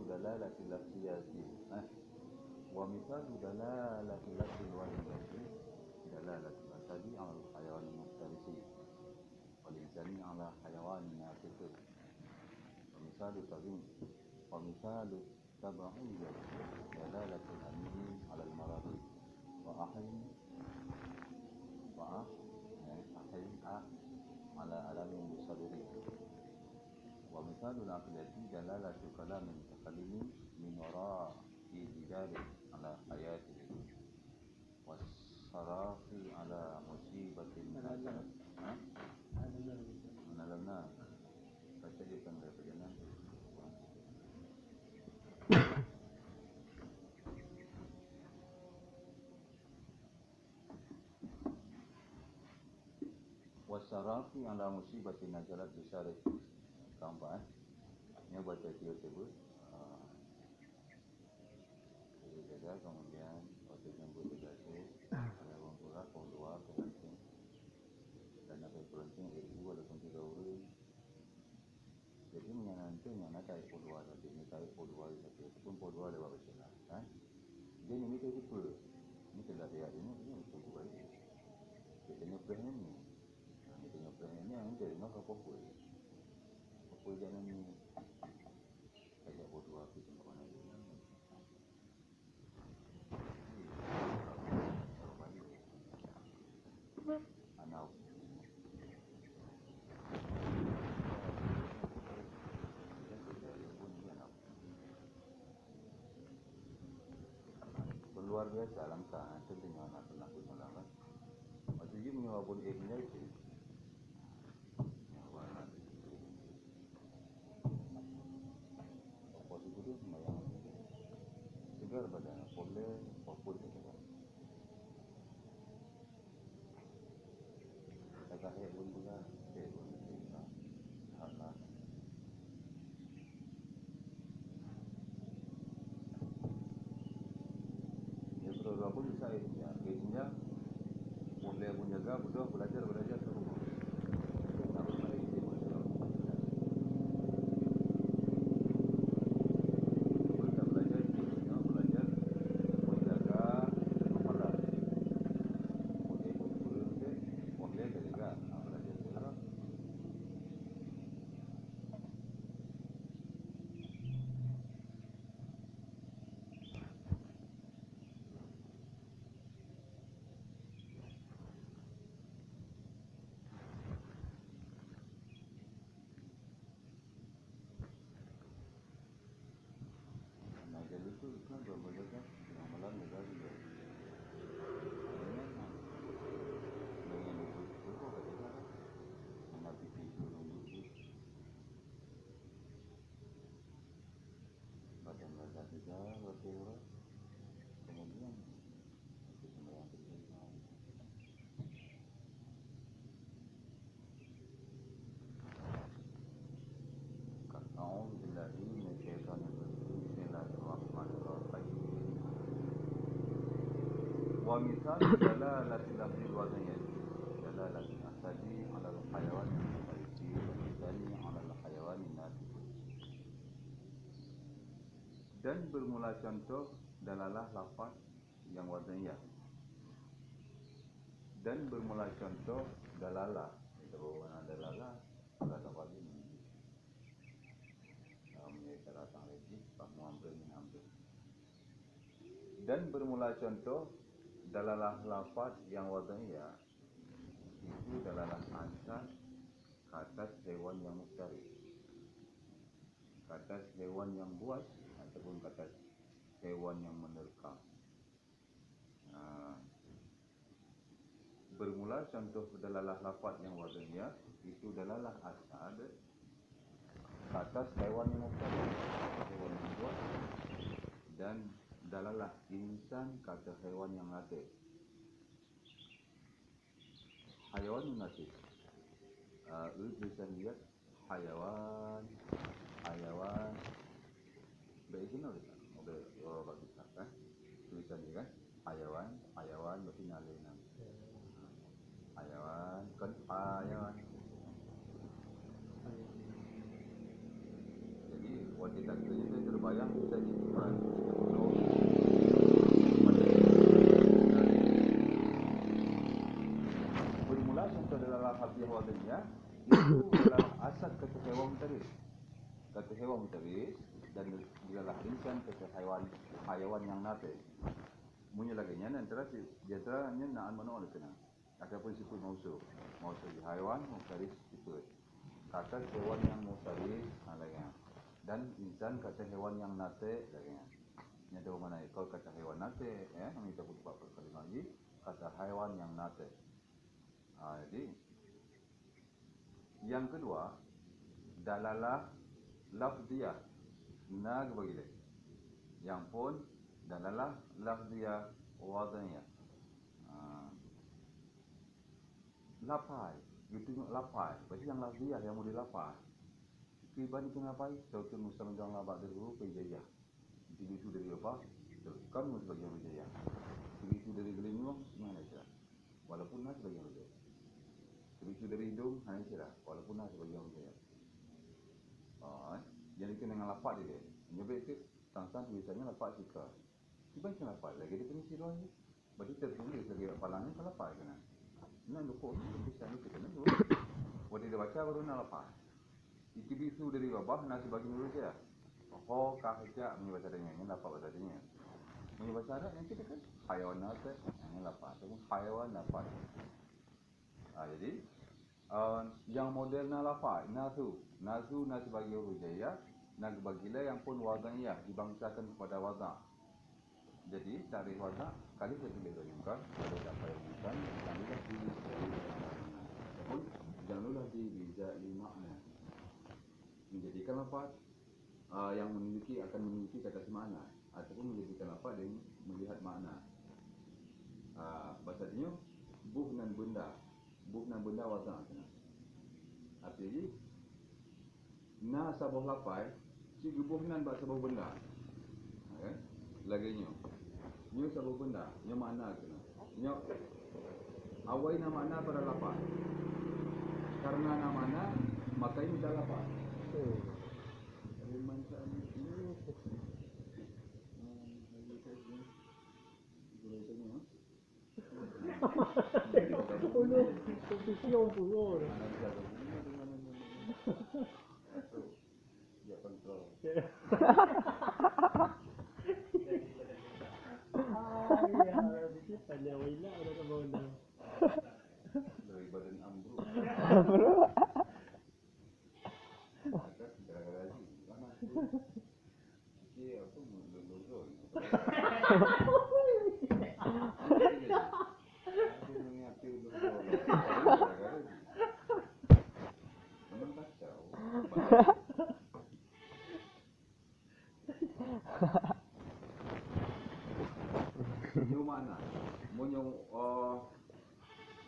دلالة اللفظيات ومثال دلالة اللفظ الواردة دلالة الأسد على الحيوان المفترس والإنسان على حيوان ناطق ومثال التبعية دلالة الأمين على المرض وأحين على ألم بالصدر ومثال العقلة دلالة كلام المتكلم من وراء جدال على حياته والصراخ على مصيبة نزلت mengalamna baca di tengah perjalanan wasarafi ala musibatin nazarat bisyarif tampak ini baca dia tersebut jadi jaga kemudian baca jemput terjadi ada orang pula orang dua penting dan apa penting itu walaupun tiga orang jadi menyanyikan tahu puluh tapi ini tahu puluh tapi itu pun puluh lewat berjalan kan jadi ini itu puluh ini tidak ada ini untuk buat jadi ini pernah ini ini pernah ini yang jadi nak apa jangan ni kayak puluh tapi cuma mana anak luar biasa langkah tentunya anak pernah bermalam maksudnya menyebabkan ibunya itu posisi itu sembahyang segar badan boleh fokus itu kan agak hebun juga hebun kita karena ya kalau aku bisa ya biasanya boleh menjaga butuh belajar terus harus mari kita belajar menjaga kepala boleh guru ke boleh juga belajar terus jadi itu kan berbagai yang malam juga dengan itu kok ketika anak itu dulu badan badan juga berkurang kemudian itu semua yang terjadi A'udzu billahi minasyaitonir rajim. Bismillahirrahmanirrahim. Wa misal dalalati lafzil wadiyah. Dalalati asadi 'ala al-hayawan al-mutaiti wa misali 'ala al-hayawan an-natiq. Dan bermula contoh dalalah lafaz yang wadiyah. Dan bermula contoh dalalah. Itu mana dalalah? Kata wadi. Dan bermula contoh dalalah lafaz yang wadiyah itu dalalah asas kata hewan yang mustari, kata hewan yang buas ataupun kata hewan yang menerkam. Bermula contoh dalalah lafaz yang wadiyah itu dalalah asas kata hewan yang mustari, hewan yang buas, dan dalalah insan kata hewan yang natik. Hayawan yang natik. Bisa lihat hayawan baik ini udah orang bisa kan tulisan ini kan hayawan berarti nalinan hayawan kan hayawan jadi dapat kita katanya saya terbayang kita itu kan bermula contoh dalam hafiyah wadahnya itu adalah asal kata hewan mutaris dan adalah insan kata hayawan yang nate punya lagi nya antara nya naan mana oleh kena ataupun sifat mausul di haiwan mutaris itu kata hewan yang mutaris lagi dan insan kata hewan yang nate lagi nya tahu mana kalau kata hewan nate kami kita buat kali lagi kata haiwan yang nate. Jadi yang kedua dalalah lafziyah nag bagi yang pun dalalah lafziyah wadhiyah. Lapai gitu lapai berarti yang lafziyah yang boleh lapai kibani kenapa sautul muslim jangan labak dari huruf hijayah itu dari apa kan sebagai hijayah itu dari gelingung mana saja walaupun nas sebagai hijayah itu dari hidung hanya saja walaupun nas sebagai hijayah. Jadi kena dengan lapak dia nyebut itu tang-tang biasanya lapak jika tiba kena lapak lagi dia kena sirah ni berarti tertulis lagi palangnya kalau lapak kena nak lupa bisa ni kena dulu waktu dia baca baru nak lapak itu dari babah nak bagi dulu saja kah saja menyebut adanya ini lapak bahasa adanya menyebut ada yang kita kan hayawan nate ini lapak ataupun hayawan lapak. Jadi yang model na lapak nazu sebagai huruf hijayah nak bagilah yang pun wadhiyah dibangsakan kepada wadha. Jadi tarikh wadha kali saya tunjukkan kalau tak payah bukan janganlah di bija makna menjadikan lafaz yang akan memiliki kata semana ataupun menjadikan lafaz yang melihat makna. Bahasanya buhnan benda wadha kena. Artinya na sabah lafaz si buhnan bak sabah benda. Lagi nyo sabah benda nyo makna kena. Nyo awai na makna pada lafaz. Karena na makna maka ini dah lafaz. Uno, confusión puro. Ya kontrol. Tanya Wila udah ke bawah. Dari badan ambruk.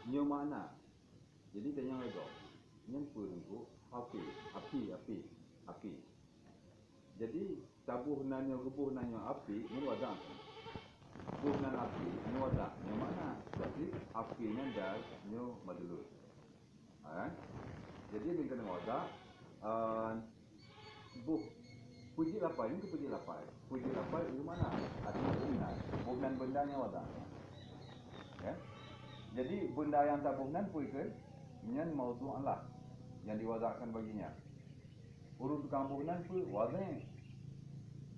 Nyo mana? Jadi tanya lagi. Nyempur itu api. Jadi tabuh nanya api ni wadah. Buh nan api ni wadah. Yang mana? Jadi apinya dah nyo madulur. Jadi bila kena wadah buh puji lapai ni puji lapai itu mana? Artinya buhnan bendanya wadah. Jadi benda yang tak buhnan puikan nyan maudu' lah yang diwadahkan baginya. Huruf tukang buhnan pun wadah.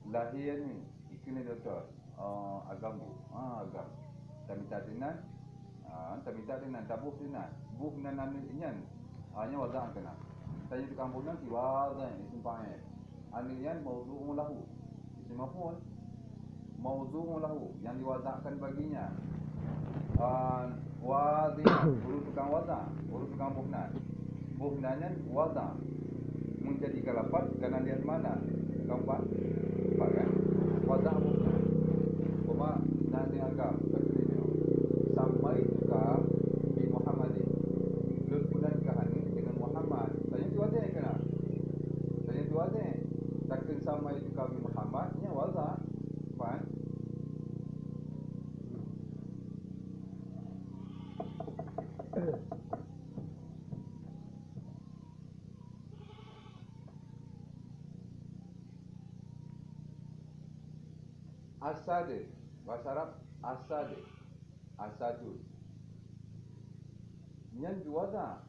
Lahir ni ikini doktor agam agam tamita dinan tabuh dinan buhnan nyan hanya wadah kena. Tanya tukang buhnan ti wadah simpang anian maudu' lahu. Isim maf'ul maudu' lahu yang diwadahkan baginya. Wadih huruf tukang wadah, huruf tukang buhnannya wadah menjadi kalapat karena lihat mana keempat kan wadah buhnan cuma nanti agam sampai juga di Muhammadin lul bulan kahani dengan Muhammad tanya tu wadah kena tanya tu wadah takkan sampai juga di Muhammadnya wadah kan. Asad, bahasa Arab asad, asadun. Yang juada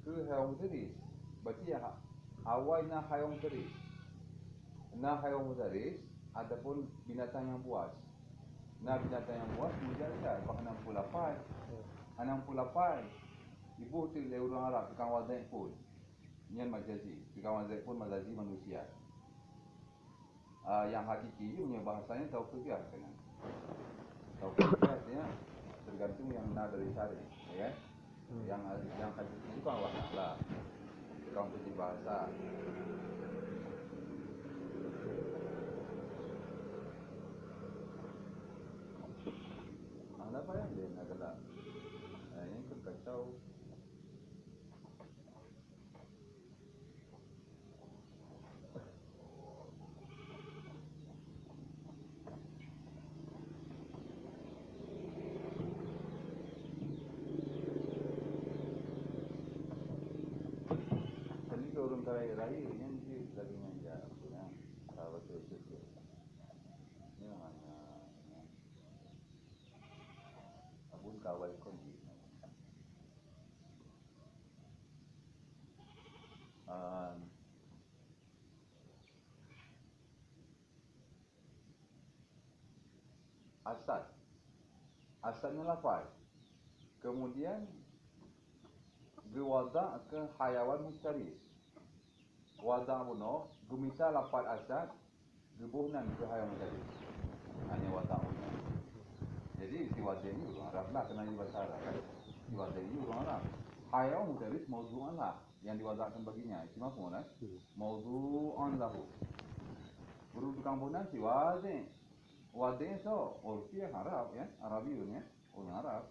ke hayawang mutaris. Berarti awal na hayawang mutaris. Na hayawang mutaris ataupun binatang yang buas. Na binatang yang buas kemudian kan bahkan 68. 68. Ibu tu le orang Arab tukang wazan pun. Yang majazi, tukang wazan pun majazi manusia. Yang hakiki punya bahasanya tauqifiyah kan. Tauqifiyah artinya tergantung yang na dari syari, ya kan? Yang hakiki itu kan Allah Taala. Tukang putih bahasa. Apa yang dia nak gelak? Yang tu kacau. Orang kaya-raya yang dia lagi mengajar ya, sahabat itu ni mana abun kawal kunci asadnya lafaz kemudian gewada ke hayawan muftaris wada buno gemisal lafaz asad gebuhnan ke hayawan muftaris hanya wada buno. Jadi istiwada ini orang Arab lah kena bahasa Arab kan. Istiwada ini orang Arab. Hayawan muftaris mawdu'an lah yang diwadakan baginya. Itu mafhum kan? Mawdu'an lahu. Guru tukang bunan si wade. Wade so urfi Arab ya, Arabiun ya, orang Arab.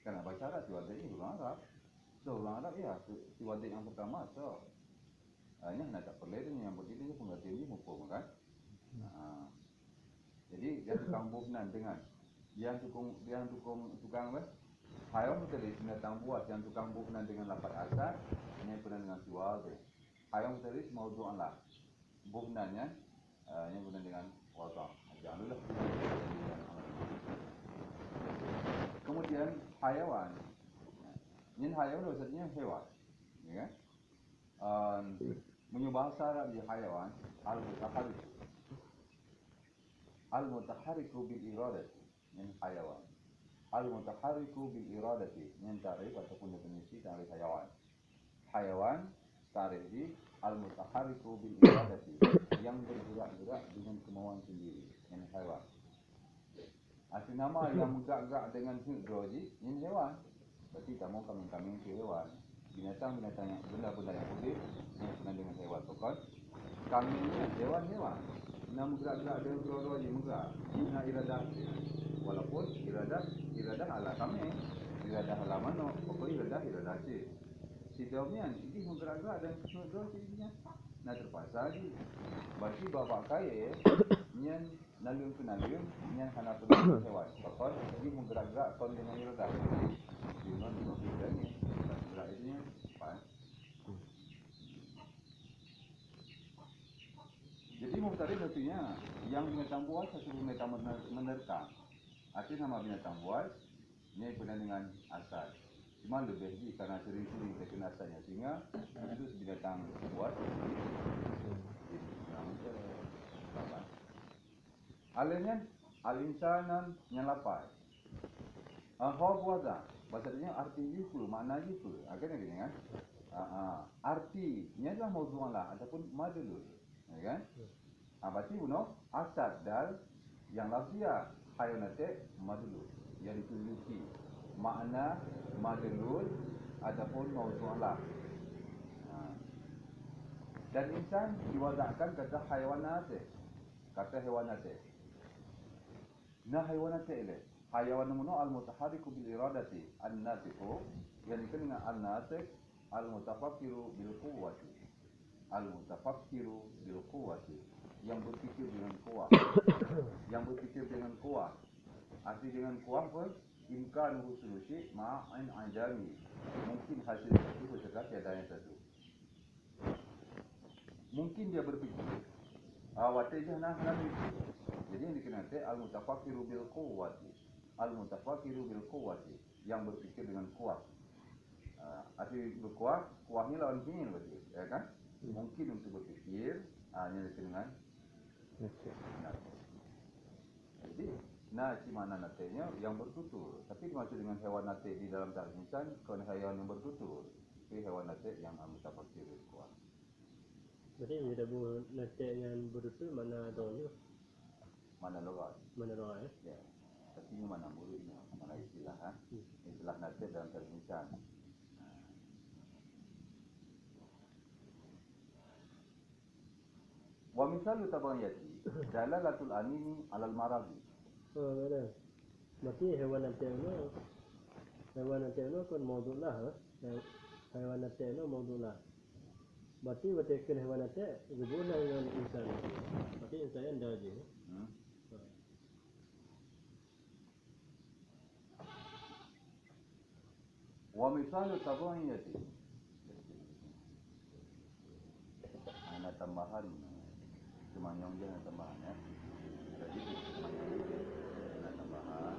Karena bahasa Arab si wade ini orang Arab. So orang Arab ya, si wade yang pertama so. Ini hendak tak perlu itu yang begini pengertian ini hukum kan. Jadi dia tukang bunan dengan yang tukang apa? Hayawan mutaris binatang buas yang tukang bunan dengan lafaz asad ini pernah dengan si wade. Hayawan mutaris mawdu'an lah. Buhnannya yang bunan dengan wada'. Jangan dulu. Kemudian hayawan. Ini hayawan maksudnya hewan. Ya kan? Punya bahasa Arab di hayawan al-mutaharriku bil iradati. Ini hayawan. Al-mutaharriku bil iradati. Ini tarikh ataupun definisi dari hayawan. Hayawan tarikh di al-mutaharriku bil iradati, yang bergerak-gerak dengan kemauan sendiri. Ini hayawan. Asli nama yang bergerak-gerak dengan hidroji, ini hewan. Berarti kamu kambing-kambing itu hewan. Binatang-binatang yang benda-benda yang hidup yang senang dengan hewan. Bukan kambingnya hewan-hewan. Nama bergerak-gerak dengan hidroji juga. Ina iradah. Walaupun iradah ala kambing, iradah ala manuk, pokoknya iradah cik. Si daunnya ini bergerak-gerak dan hidroji ini. Nah terpaksa lagi. Berarti bapak kaya yang nalung ke nalung yang hana penuh hewan. Bakal dia bergerak-gerak kon dengan iradah. Dia tidak ni. Bergerak ini apa? Jadi muftaris artinya yang binatang buas satu binatang menerkam. Arti nama binatang buas ini pernah dengan asal. Cuma lebih lagi karena sering-sering terkena asalnya sehingga itu binatang buas. Alanya al-insanan yang lapai. Hal buada. Bahasanya arti itu, makna itu. Kan gini kan? Artinya adalah mawdu'an lah ataupun madlul. Ya kan? Berarti buno asad dal yang lafziyah hayonate madlul yang ditunjuki makna madlul ataupun mawdu'an lah. Dan insan diwadakan kata hayawanat. Kata hewanat. Nah hayawanat ile. Hayawan muno al-mutaharriku bil iradati an-natiqu yang dikenal dengan an-natiq al-mutafakkiru bil quwwati. Al-mutafakkiru bil quwwati, yang berfikir dengan kuat. Yang berfikir dengan kuat. Arti dengan kuat pun imkan husul syai' ma'an ajami. Mungkin hasil itu sedekat tiada yang satu. Mungkin dia berfikir awatnya nah nabi Jadi yang dikenal al-mutafakiru bil quwwati. Al-mutafakiru bil quwwati, yang berpikir dengan kuat. Arti berkuat, kuatnya lawan fi'il berarti, ya kan? Mungkin untuk berpikir, hanya dengan nate. Jadi nasi mana natenya yang bertutur. Tapi dimaksud dengan hewan nate di dalam tarmisan bukan hewan yang bertutur, tapi hewan nate yang al-mutafakiru bil quwwati. Berarti bila buat natek yang berusul mana tahunya? Mana logat? Mana doa ya? Ya. Tapi ini mana muridnya, mana istilah, istilah nate dalam tarmisan. Wa misalu tabayati dalalatul anini alal maradi. Ada. Berarti hewan natek itu kan maudhu lah. Hewan natek itu maudhu lah. Berarti kan hewan natek berguna dengan insan. Berarti insan yang dah je. Wa misalu tabayati. Ada tambahan. Cuma yang dia ada tambahan ya. Jadi ada tambahan.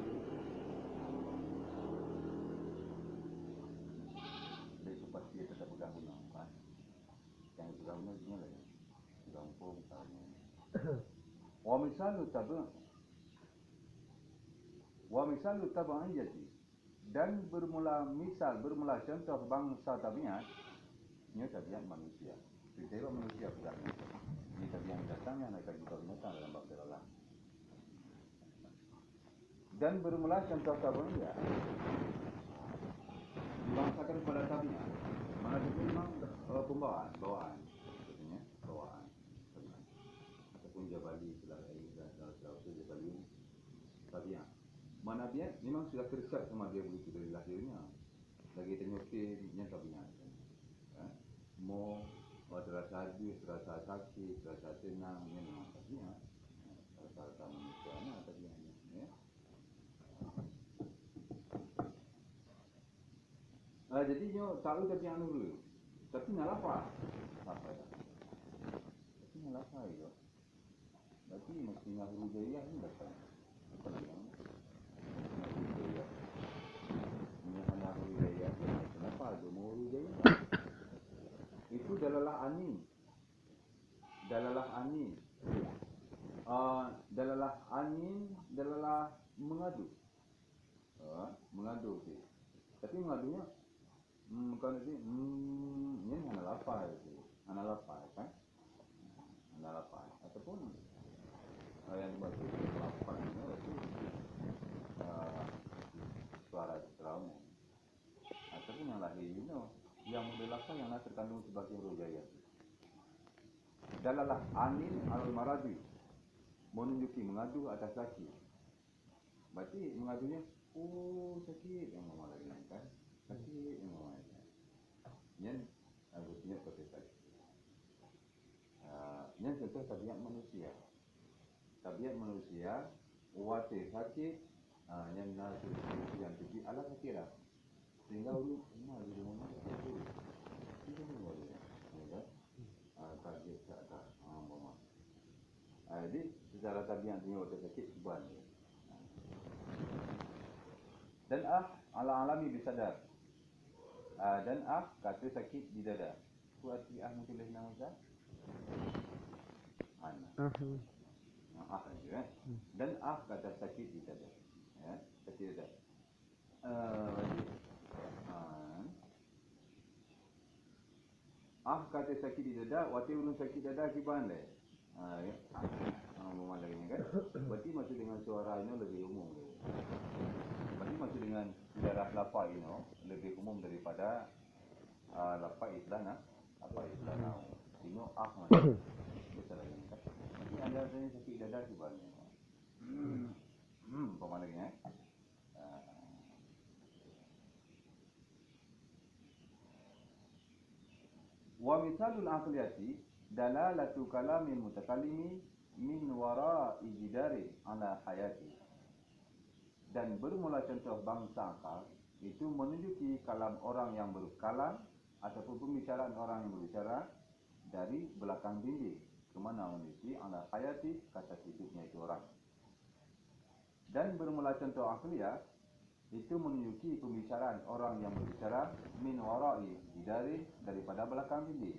Jadi supaya dia tetap berguna kan. Yang berguna dia lah ya. Gampang misalnya. Wa misalu tabayati. Dan bermula contoh bangsa tabiat. Ini tabiat manusia. Kita manusia bukan. Ini tabiat yang datangnya akan kita gunakan dalam bab Allah. Dan bermula contoh tabiat. Dibangsakan kepada tabiat. Mana itu memang bawaan. Maksudnya bawaan. Ataupun jabali jabali tabiat. Mana dia memang sudah terikat sama dia begitu dari lahirnya. Lagi ternyukir yang tabiat. Mau terasa hadir, terasa sakit, terasa senang, ini memang tabiat. Rasa-rasa manusianya tabiatnya. Ya. Jadi nyo tahu tabiat dulu. Tapi nak apa? Apa dah? Tapi nak apa itu? Berarti mesti ngahuru jaya ni datang. Bukan yang kenapa ada ngahuru jaya? Itu dalalah ani. Dalalah mengadu. Mengadu tu. Tapi mengadunya bukan nanti ini hanya lapar itu. Hanya lapar kan? Hanya lapar. Ataupun yang dimaksud lapar itu suara trauma. Ataupun yang lahir yang membelakang yang terkandung sebagai rojaya. Dalalah anin al-maradi, menunjuki mengadu atas sakit. Berarti mengadunya, sakit yang mama lagi kan? Sakit yang mama lagi. Yang agusnya seperti sakit. Yang contoh tabiat manusia. Tabiat manusia, wate sakit, yang nasu yang tinggi ala sakit lah. Sehingga ulu rumah di rumah itu semua dia, ya. Kaget tak ada, mama. Jadi secara tabiat dunia waktu sakit buan. Dan ala-alami bisadar. Dan kata sakit di dada. Itu arti mungkin boleh nama Ustaz? Saja kan. Dan kata sakit di dada. Ya, sakit di dada. Kata sakit di dada, wati ulun sakit dada kiban le. Ya. Mama lagi ni kan. Berarti maksud dengan suara ini lebih umum. Berarti maksud dengan darah lapar ini lebih umum daripada lapar istilahnya. Apa istilahnya? Ini macam betul lagi kan. Ini anda tanya sakit dada kiban le. Mama lagi ni. Wa misalul aqliyati dalalatu kalamil mutakallimi min wara'i jidari ala hayati. Dan bermula contoh bangsa akal itu menunjuki kalam orang yang berkalam ataupun pembicaraan orang yang berbicara dari belakang dinding. Kemana menunjuki ala hayati kata hidupnya itu orang. Dan bermula contoh akliyah itu menunjuki pembicaraan orang yang berbicara min wara'i hidari, daripada belakang dinding,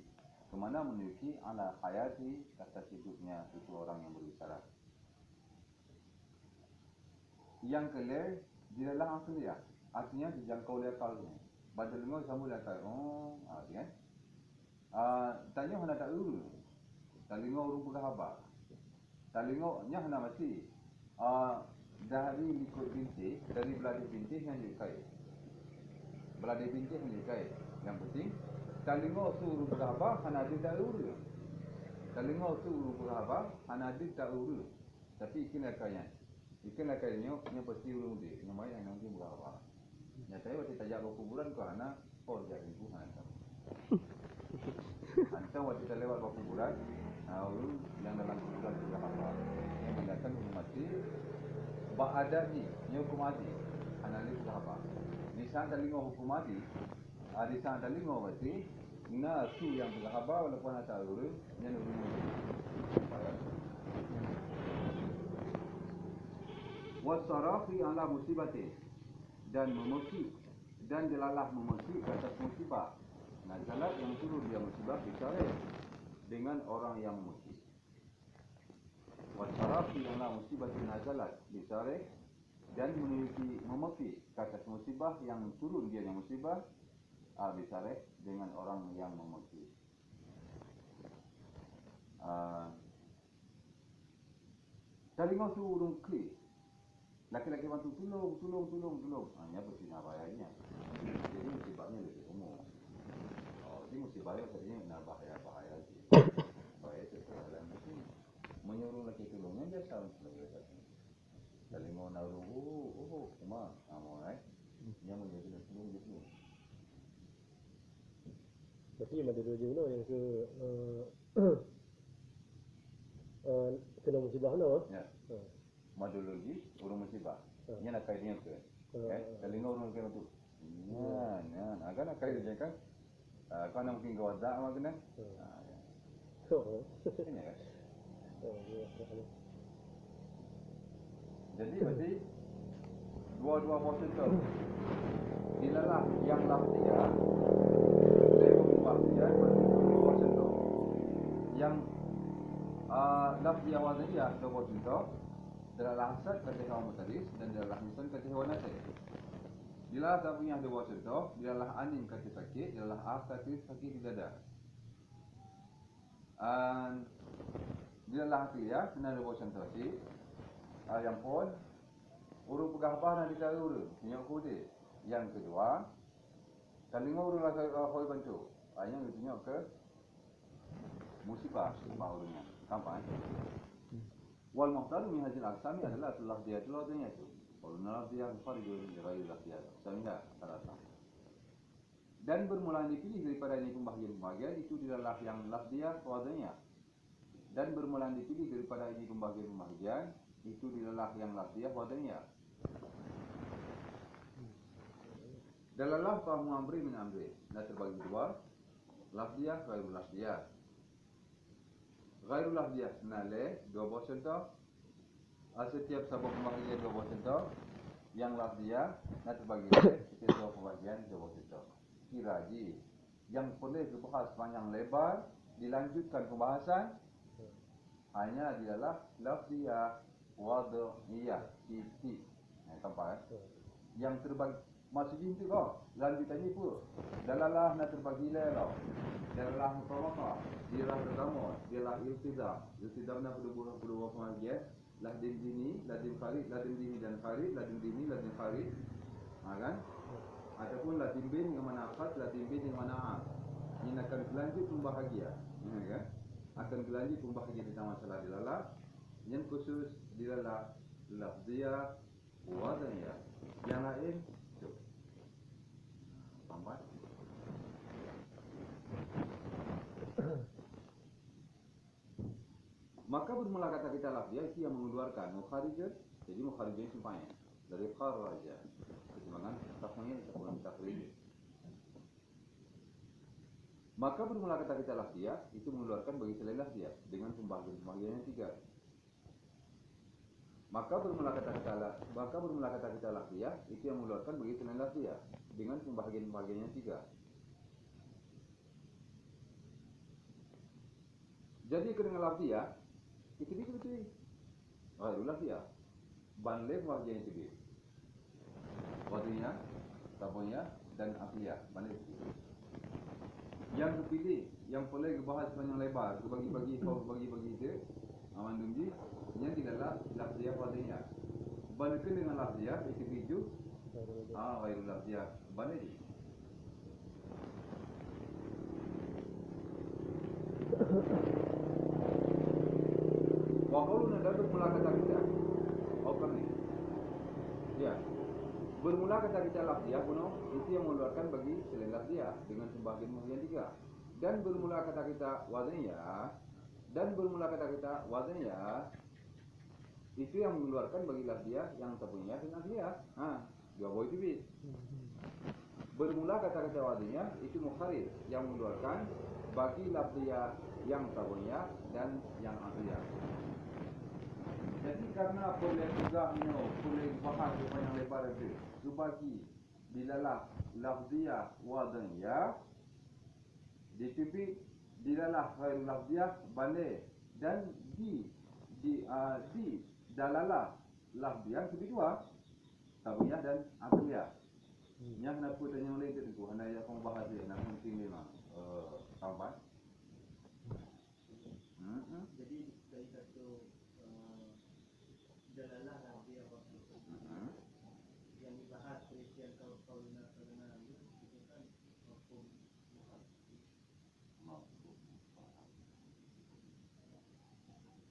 kemana menunjuki ala hayati, atas hidupnya itu orang yang berbicara. Yang kelima dilalah akliyah, artinya dijangkau oleh akalnya. Baca dengar sambung akal. Oh, kan? Tanya hendak tak uru. Talingo urung pegahaba. Talingo nya hendak mesti. Dari likut bintik, dari beladih bintik yang dikai. Beladih bintik yang dikai. Yang penting, talingo tu urung pegahaba, hendak ada tak uru. Talingo tu urung pegahaba, hendak ada tak uru. Tapi ikin akainya. Ikin akainya, nya pasti urung dia. Nya mai yang nanti pegahaba. Nyatanya waktu tajak berkuburan ke anak, jadi lingkungan. Antam waktu kita lewat berkuburan, orang yang dalam kuburan juga apa? Yang mendatang hukum mati, ada ni, hukum mati. Analis juga apa? Di sana telingo hukum mati, di sana telingo mati, su yang juga apa? Walaupun ada orang yang urung. Wasarafi ala musibati, dan memuji, dan dilalah memuji ke atas musibah. Nazalat yang turun dia musibah bicara dengan orang yang memuji. Wasarafi ala musibati nazalat bicara, dan memuji ke atas musibah yang turun dia yang musibah bicara dengan orang yang memuji. Telinga tu urung klik. Laki-laki bantu tolong. Hanya bersina bayarnya. Jadi musibahnya lebih umum. Jadi musibahnya tadinya nak bahaya sih. Bahaya itu dalam mesti menyuruh laki tolongnya biasa sebagai satu. Kalau mau naruh, cuma mau yang menjadi tolong gitu. Berarti ada dua jenis yang ke kena musibah no. Ya. Madologi urung musibah. Nya nak kaitnya ke. Kalau urung ke tu. Agak nak kait je kan. Kau nak mungkin kau ada apa kena? Ini kan. Jadi berarti dua porsi tu. Dilalah yang lafzia, lafzia berarti dua porsi tu. Yang lafzia wazaniyah dua porsi tu. Dalam hasad kata kaum mutaris dan dalam misan kata hewan nasib. Dilalah tak punya dua contoh, dilalah anim kata sakit, dilalah kata sakit di dada. Dilalah akhirnya, kena dua contoh si. Yang pun, urut pegahbah dan dikala urut, minyak kode. Yang kedua, talinga urut lah koi bantu. Yang itu ke musibah urutnya. Kampai. Wal muhtar min hadil aqsami adalah lafziyah itu. Kalau lafziyah kharijun min ghairi lafziyah. Samiha salasa. Dan bermula dipilih daripada ini pembahagian itu adalah yang lafziyah wadanya. Dan bermula dipilih daripada ini pembahagian itu adalah yang lafziyah wadanya. Dalalah fahmu amri min amri. Nah terbagi dua. Lafziyah ghairul lafziyah. Ghairul lafziyah senale dua buah contoh. Setiap sabuk pembahagian dua buah contoh. Yang lafziyah nak terbagi setiap dua pembahagian dua buah contoh. Kiraji yang boleh dibahas panjang lebar, dilanjutkan pembahasan hanya adalah lafziyah wadhiyah titik. Sampai yang terbagi masih itu kau lanjutannya pun dalalah nak terbagi lah. Dalalah mutawaqah, dialah pertama, dialah iltizam nak berdua pembahagian. Ladin dini, ladin farid, ladin dini dan farid, ladin dini, ladin farid. Kan? Ataupun ladin bin dengan mana akhad, ladin bin dengan mana am. Ini akan berlanjut pembahagian. Kan? Akan berlanjut pembahagian tentang masalah dilalah. Yang khusus dilalah lafziyah wadhiyah. Yang lain tu. Faham? Maka bermula kata kita lafziyah itu yang mengeluarkan mukharijah. Jadi mukharijah simpanya dari kharaja. Kesimbangan tafsirnya disebut takhrij. Maka bermula kata kita lafziyah itu mengeluarkan bagi selain lafziyah dengan pembahagian yang tiga. Maka bermula kata-kata lafziyah itu yang mengeluarkan bagi selain lafziyah dengan pembahagian-pembahagiannya 3. Jadi dengan lafziyah itu betul. Ghairul lafziyah. Banleh pembahagian itu. Wadiyah, tabuniyah dan akliyah. Banleh itu. Yang terpilih, yang boleh dibahas panjang lebar, bagi-bagi itu, amandum ji, yang tidaklah lafziyah wadiyah. Balkan dengan lafziyah itu biju, ghairul lafziyah. Banleh ji. Waqauluna dan bermula kata kita. Ni. Ya. Bermula kata kita lafziyah kuno itu yang mengeluarkan bagi selain lafziyah dengan pembahagian 3. Dan bermula kata kita wazniyah itu yang mengeluarkan bagi lafziyah yang tabuniyah dan akliyah. Dua buah itu. Bermula kata-kata wazniyah itu mukharrir yang mengeluarkan bagi lafziyah yang tabuniyah dan yang akliyah. Jadi karena boleh juga boleh bahas panjang lebar itu subagi dilalah lafziyah wazniyah ditipi dilalah ghairul lafziyah balik dan di dalalah lafziyah itu dua tabiyah dan akliyah. Yang nak tanya oleh itu anda yang kau bahas dia nak penting memang sampai. Jadi dari satu dalalah lafziyah yang dibahas peristian kauluna itu kan hukum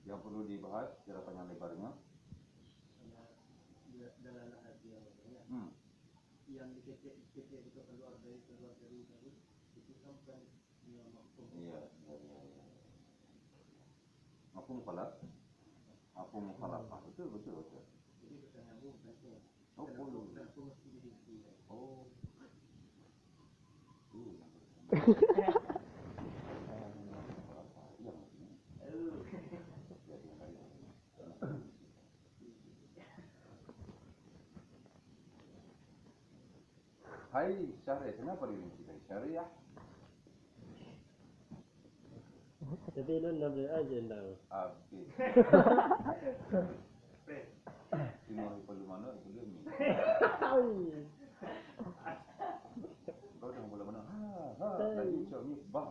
yang perlu dibahas secara panjang lebarnya dalalah lafziyah yang dikecek itu keluar dari itu sampai dia hukum. Iya. Aku mukhalaf betul. Jadi kita nyambung betul. Oh, perlu. Kenapa mesti begitu? Oh. Hai syariah, kenapa dirinci dari syariah? Tapi itu nak beli aja ndak. Habis. Ini orang perlu mana itu dia ni. Kau dah mula mana? Lagi cok ni bah.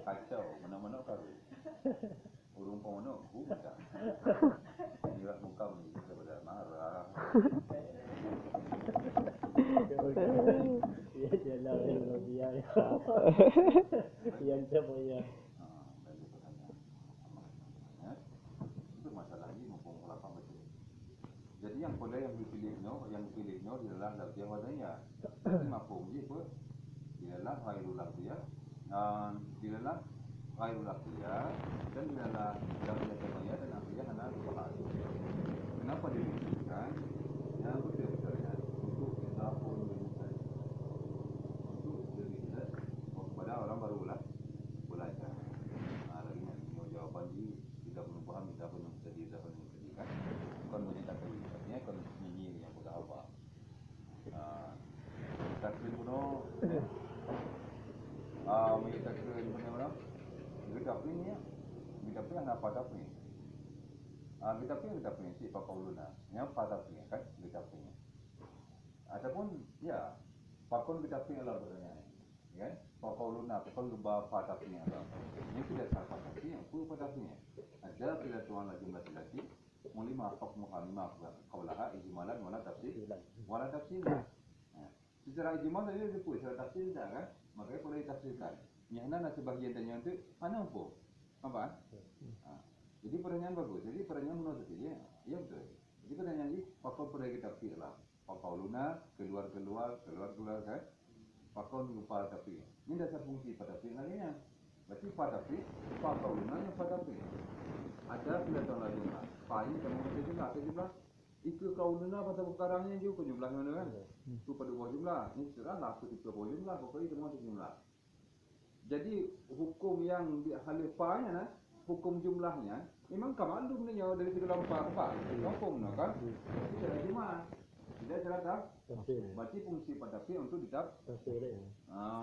Kacau, mana-mana kau. Urung pun mana? Bukan. Dia muka ni daripada marah. Ya jelah dia. Yang tabuniyah. Itu masalah ini mumpung lapang betul. Jadi yang boleh yang dipilihnya ialah lafziyah wazniyah. Jadi mafhum dia apa? Ialah ghairul lafziyah. Ialah ghairul lafziyah dan ialah lafziyah tabuniyah dan akliyah hanya dibahas. Kenapa dipilihkan? Yang betul-betulnya untuk idafun menyesal. Untuk dilihat kepada orang barulah belajar. Lagi nak jawapan dia tidak belum faham kita pun yang tadi kan kon boleh tak tahu artinya kon ini yang sudah apa takdir kuno mai takdir mana kita punya apa tapi kita punya si papa uluna yang pada punya kan kita punya ataupun ya pakon kita punya lah beranya kan papa uluna pakon lupa pada punya lah ini tidak salah tapi yang pun pada punya ada bila tuan lagi laki muli mafak muhamimah qaulaha ijmalan wala tafsir secara ijmal tadi disebut secara tafsir tidak kan makanya boleh ditafsirkan yang mana sebahagian tanya itu mana apa jadi pertanyaan bagus jadi pertanyaan menurut saya ya betul jadi pertanyaan ini pakon boleh kita tafsir lah qauluna keluar kan pakon lupa tafsir ini dasar fungsi pada tafsir lainnya berarti pada tafsir qauluna yang pada tafsir ada bila tahun lagi lah. Paling kamu kata jumlah. Ikut qauluna pada perkaranya juga jumlahnya mana kan? Itu pada buah jumlah. Ini serahlah aku tipe buah jumlah. Pokoknya semua jumlah. Jadi hukum yang di halifahnya hukum jumlahnya memang kamalum ni dari segi lompat kampung no kan. Tidak cuma tidak terhadap Tafsir. berarti fungsi pada fi untuk Tafsir dia.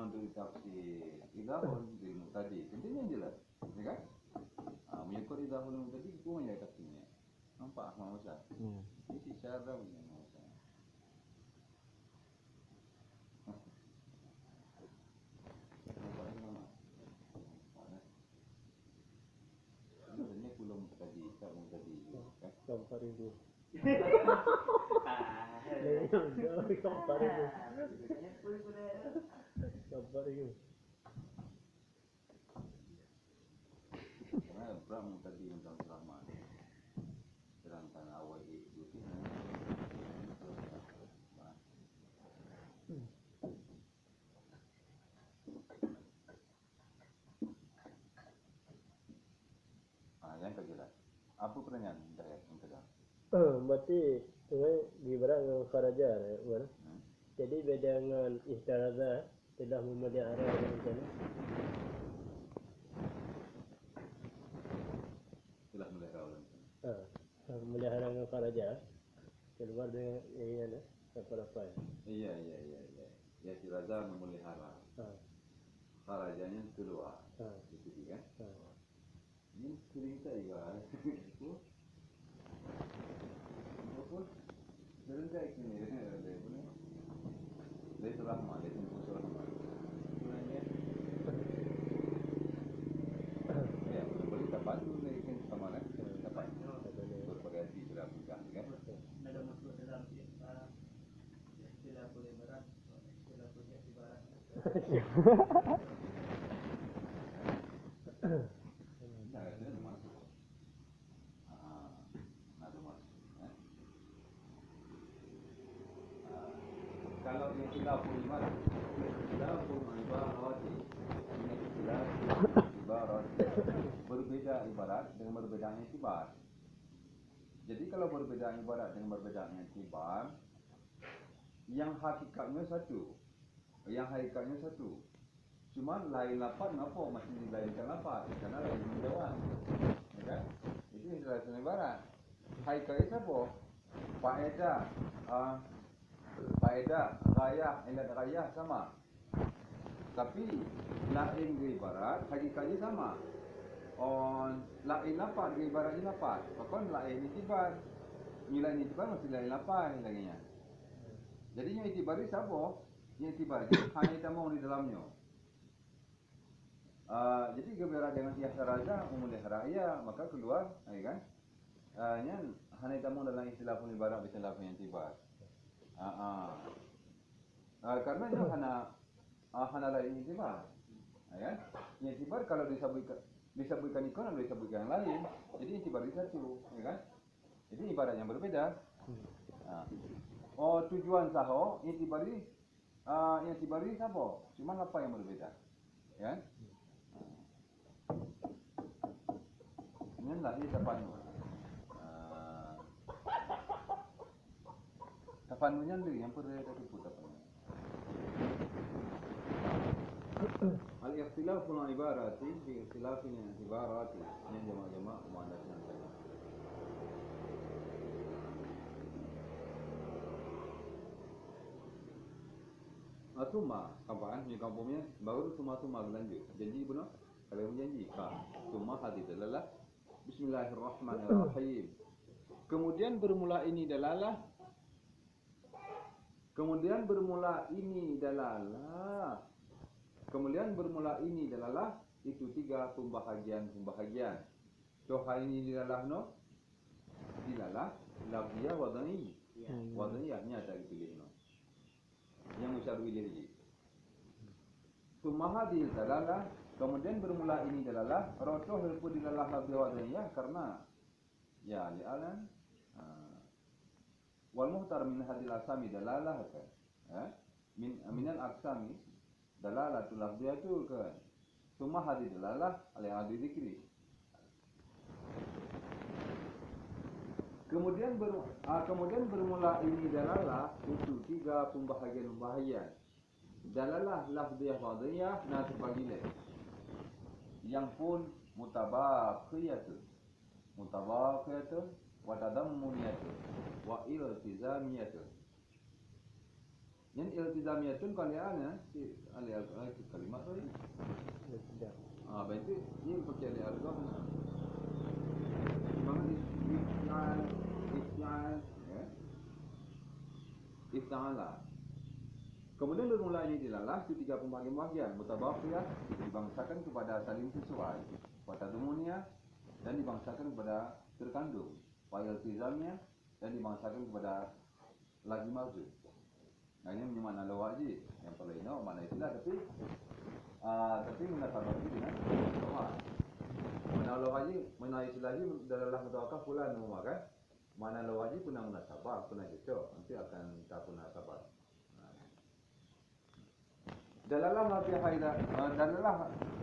untuk ditafsir. Idahun bil mutadi. Intinya jelas, ya kan? Mengikut idahun mutadi itu menjadi tafsirnya. Nampak Muhammad Ustaz? Ini cara punya Muhammad Ustaz. Nampak ni Muhammad? Sebenarnya pulau mutadi, tak mutadi. Kan? Kampar itu. Kampar itu. Kampar itu. Karena Abraham tadi tentang Rahman. Sedangkan awal itu yang kedua. Apa pertanyaan saya yang kedua? Berarti Gibran dengan Kharaja ya, jadi beda dengan istirahat telah memelihara dengan sana. Telah melihara orang. Memelihara dengan Kharaja keluar dengan ini apa ya? Iya. Ya si raja memelihara. Rajanya keluar. Itu dia kan? Ini sering saya itu. Betul. Sering saya ini dia telah mati di musuh Rahman. Sebenarnya ya, boleh dapat ni kan sama kan? Dapat. Bervariasi sudah bukan kan? Ada masuk dalam istilah boleh berat, istilah boleh ibarat. Kalau yang istilah ibarat berbeda ibarat dengan berbedanya tibar. Jadi kalau berbeda ibarat dengan berbedanya tibar, yang hakikatnya satu. Cuma lain lafaz kenapa masih dilainkan lafaz? Karena lain menjawab. Ya kan? Itu istilah ibarat. Hakikatnya siapa? Faedah, gayah, ilat gayah sama. Tapi lain ke ibarat, hakikatnya sama. Lain lafaz ke ibarat ni lafaz. Bahkan lain itibar. Nilai itibar masih lain lafaz lagi nya. Jadi yang itibar ni siapa? Yang itibar hanya tamang di dalamnya. Jadi berbeda dengan ihtiraza memelihara ia, maka keluar, ya kan? Yang hanya tamang dalam istilah pun ibarat istilah yang itibar. Karena dia hana lain itibar. Ya kan? Yang itibar kalau disebutkan ikon atau disebutkan yang lain, jadi itibar itu satu, ya kan? Jadi ibarat yang berbeda. Tujuan saho itibari siapa? Cuma apa yang berbeda. Ya kan? Ini lah ini tapannya. Tapannya ni yang perlu kita sebut tapannya. Al-ikhtilaf fil ibarati fi ikhtilafin ibarati yang jama' muannas yang sama. Suma kampaan ni kampungnya baru suma berlanjut. Janji benar? Kalau janji suma hadis dalalah Bismillahirrahmanirrahim. Kemudian bermula ini dalalah itu tiga pembahagian. So hal ini dilalah no? Dilalah lafziyah wadani. Wadaniyah ni ada dipilih no. Yang usyar pilih lagi. Summa hadil dalalah, kemudian bermula ini dalalah, rotoh hilpu dilalah lafziyah wadaniyah karena ya li'alan wal muhtar min hadil asami dalalah min al-aqsami dalalatul lafziyah tu kan. Summa hadil dalalah al-i'adi dzikri. Kemudian bermula ini dalalah itu tiga pembahagian. Dalalah lafziyah wadiyah na terbagi. Yang pun mutabaqiyatun. Mutabaqiyatun wa tadammuniyatun wa iltizamiyatun. Yang iltizamiyatun kalian si kalimat tu. Tidak. Berarti dia pakai al-algam. Mana isti'al, ya. Isti'ala. Kemudian bermulanya dilalah tiga pembagian mutabaqiyah dibangsakan kepada saling sesuai, watadumunia dan dibangsakan kepada terkandung, wa iltizamnya dan dibangsakan kepada lagi maju. Nah, ini makna wajib. Yang paling no makna istilah tapi mendatangkan dengan doa. Mana wajib, mana istilah ini dalam mutawakaf pula nama kan? Mana wajib pun nama sabar, pun cocok. Nanti akan tak pun sabar. Dalalah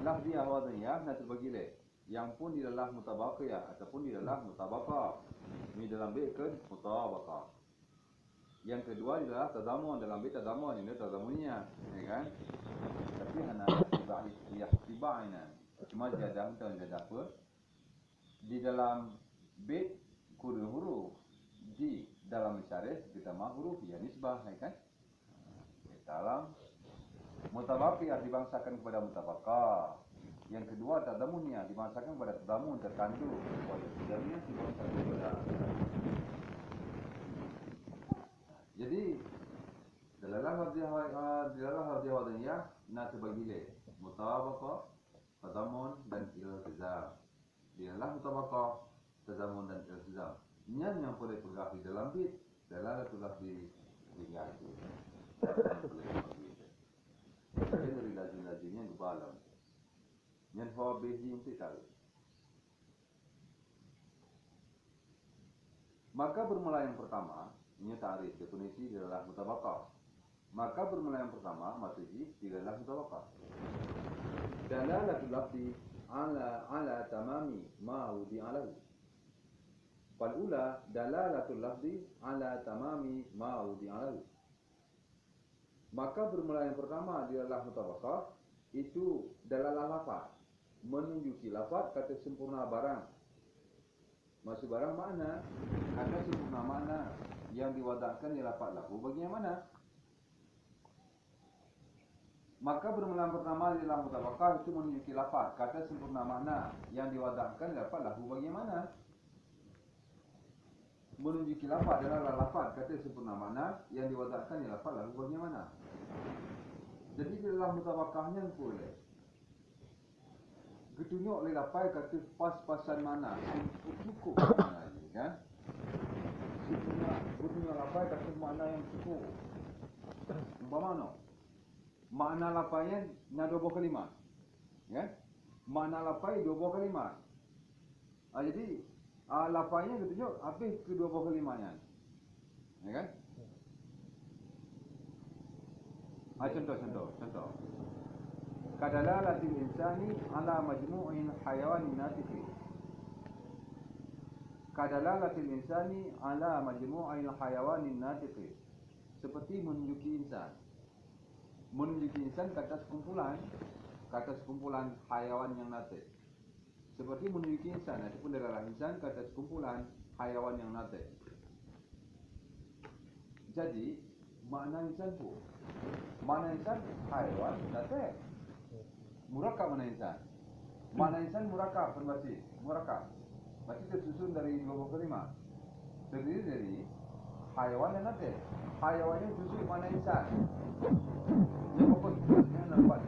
lafziyah wadhiyah nak terbagi le. Yang pun di dalam mutabaqiyah ataupun di dalam mutabaqah. Ini dalam bait ke mutabaqah. Yang kedua adalah tadamun, dalam bait tadamun ini tadamunnya, ya kan? Tapi hanya tiba'ina. Cuma jadah dan jadah apa? Di dalam bait kudu huruf di dalam isyarat kita mah huruf ya nisbah, ya kan? Dalam mutabaqiyah dibangsakan kepada mutabaqah. Yang kedua tadamunnya dibangsakan kepada tadamun terkandung. Wajibnya dibangsakan kepada. Jadi dalam hadis wadiyah nak terbagi le mutabaqah, tadamun dan iltizam. Di dalam mutabaqah, tadamun dan iltizam. Yang boleh bergerak di dalam bait, dalam lafzi digaji. Ini dari lazim-lazimnya gubalam. Yang hawabihi untuk tahu. Maka bermula yang pertama, ini ta'rif definisi di dalam mutabaqah. Maka bermula yang pertama maksudnya di dalam mutabaqah. Dalalatul lafzi ala tamami ma wudi'a lahu. Fal-ula dalalatul lafzi ala tamami ma wudi'a lahu. Maka bermula yang pertama di dalam mutabaqah itu dalalah lafaz, menunjuki lafaz kata sempurna barang. Maksud barang makna, kata sempurna makna yang diwadahkan di lafaz lahu bagaimana? Maka bermula yang pertama di dalam mutabaqah itu menunjuki lafaz kata sempurna makna yang diwadahkan di lafaz lahu bagaimana? Menunjuki lafaz adalah lafaz kata sempurna makna yang diwadahkan di lafaz lahu bagaimana? Jadi di dalam mutabaqahnya boleh ketunjuk oleh lafaz kata pas-pasan mana cukup mana ni kan? Ketunjuk lafaz kata makna yang cukup. Umpama makna lafaznya nak 20 kalimat. Ya? Makna lafaz 20 kalimat. Jadi lafaznya ketunjuk habis ke 20 kalimatnya. Ya kan? Contoh. Kadalalatil insani ala majmu'in hayawanin natiqi. Kadalalatil insani ala majmu'in hayawanin natiqi. Seperti menunjuki insan. Menunjuki insan kata sekumpulan hayawan yang natik. Seperti menunjuki insan ataupun adalah insan kata sekumpulan hayawan yang natik. Jadi makna insan pun mana insan haiwan natik. Murakab mana insan? Mana insan murakab berbasi. Murakab. Berarti tersusun dari 20 kalimat. Terdiri dari haiwan dan natik. Haiwan yang susun mana insan? Yang apa? Yang nampak.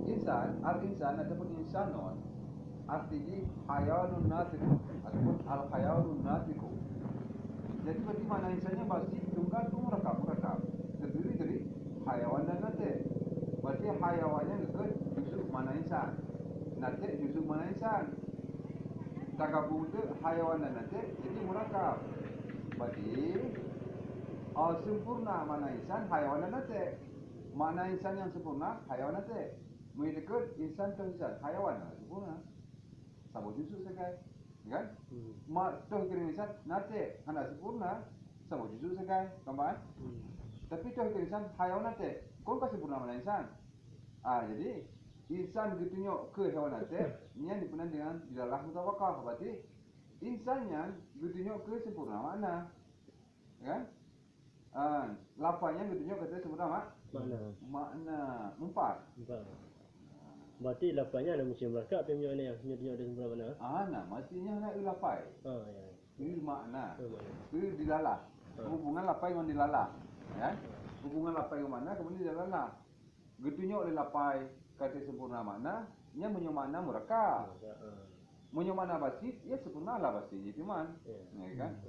Insan, al-insan ataupun insanon artinya hayawanun natik ataupun al-hayawanun natiku. Jadi berarti mana insannya pasti tunggal tu murakab. Terdiri dari hayawan dan natik. Berarti hayawannya dekat jusuk mana insan. Natik jusuk mana insan. Tak gabung tu hayawan dan natik jadi murakab. Berarti sempurna mana insan, hayawan dan natik. Mana insan yang sempurna, hayawan natik. Dekat insan tu insan, hayawan sempurna. Sama jusuk sekai. Kan? Mak toh kerinsan natik hanya sempurna sama jujur sekai, tambahan. Tapi toh kerinsan hayawan natik Kon ka sempurna mana insan. Jadi insan getunyo ke hewan nate, nya dipenan dengan dilalah mutawakal. Berarti insannya getunyo ke sempurna mana? Kan? Lapanya getunyo kata sempurna makna empat. Berarti lapanya ada musim merakap yang mana yang punya ada sempurna mana? Nah, matinya nak lapai. Ya. Ini makna. Itu dilalah. Hubungan lapai dengan dilalah. Ya. Hubungan lapai ke mana kemudian dilalah. Getunyo oleh lapai kata sempurna makna, nya punya makna murakab. Punya makna basit, ya sempurna lah basit itu man. Ya kan?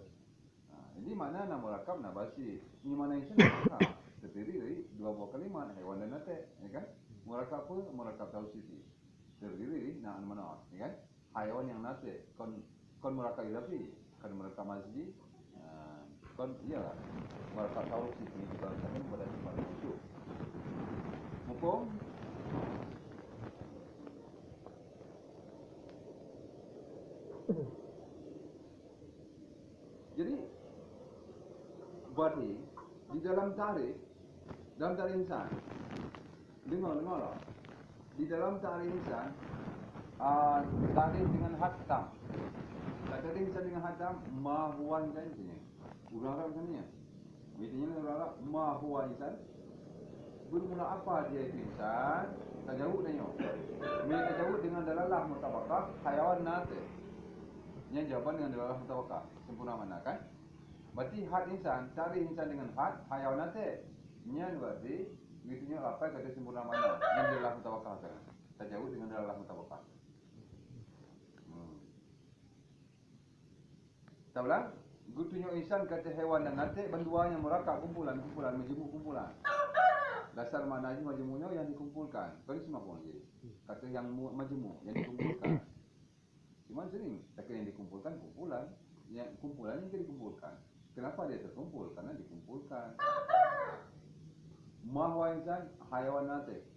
Jadi mana nama murakab na basit. Punya makna insan murakab. Terdiri dari dua buah kalimat hewan dan nate, ya kan? Murakab pun murakab tausiti. Terdiri dari mana, ya kan? Haiwan yang nate, kon murakab ilafi, kon murakab masjid, kon iyalah murakab tausiti ini juga kan pada tempat itu. Hukum jadi berarti di dalam tarikh insan dengar lah. Di dalam tarikh insan tarikh dengan hatam. Tarikh insan dengan hatam mahuan janjinya. Urang-urang kan ya. Biasanya urang mahuan insan. Bermula apa dia itu insan? Tajawud tanya. Mereka tajawud dengan dalalah mutabakah hayawan nate. Yang jawaban dengan dalalah mutabakah. Sempurna mana kan? Berarti had insan, cari insan dengan had hayawan nate. Nya berarti gitunya apa kata sempurna mana? Yang dalalah mutabakah kan. Tajawud dengan dalalah mutabakah. Taulah, gitunya insan kata hewan dan nate benduanya murakab kumpulan majmuk kumpulan. Dasar maknanya majmuknya yang dikumpulkan. Kan semua pun jadi. Kata yang majmuk yang dikumpulkan. Cuma sering, tak yang dikumpulkan kumpulan, yang kumpulan yang dikumpulkan. Kenapa dia terkumpul? Karena dikumpulkan. Mahwa insan hayawan nate.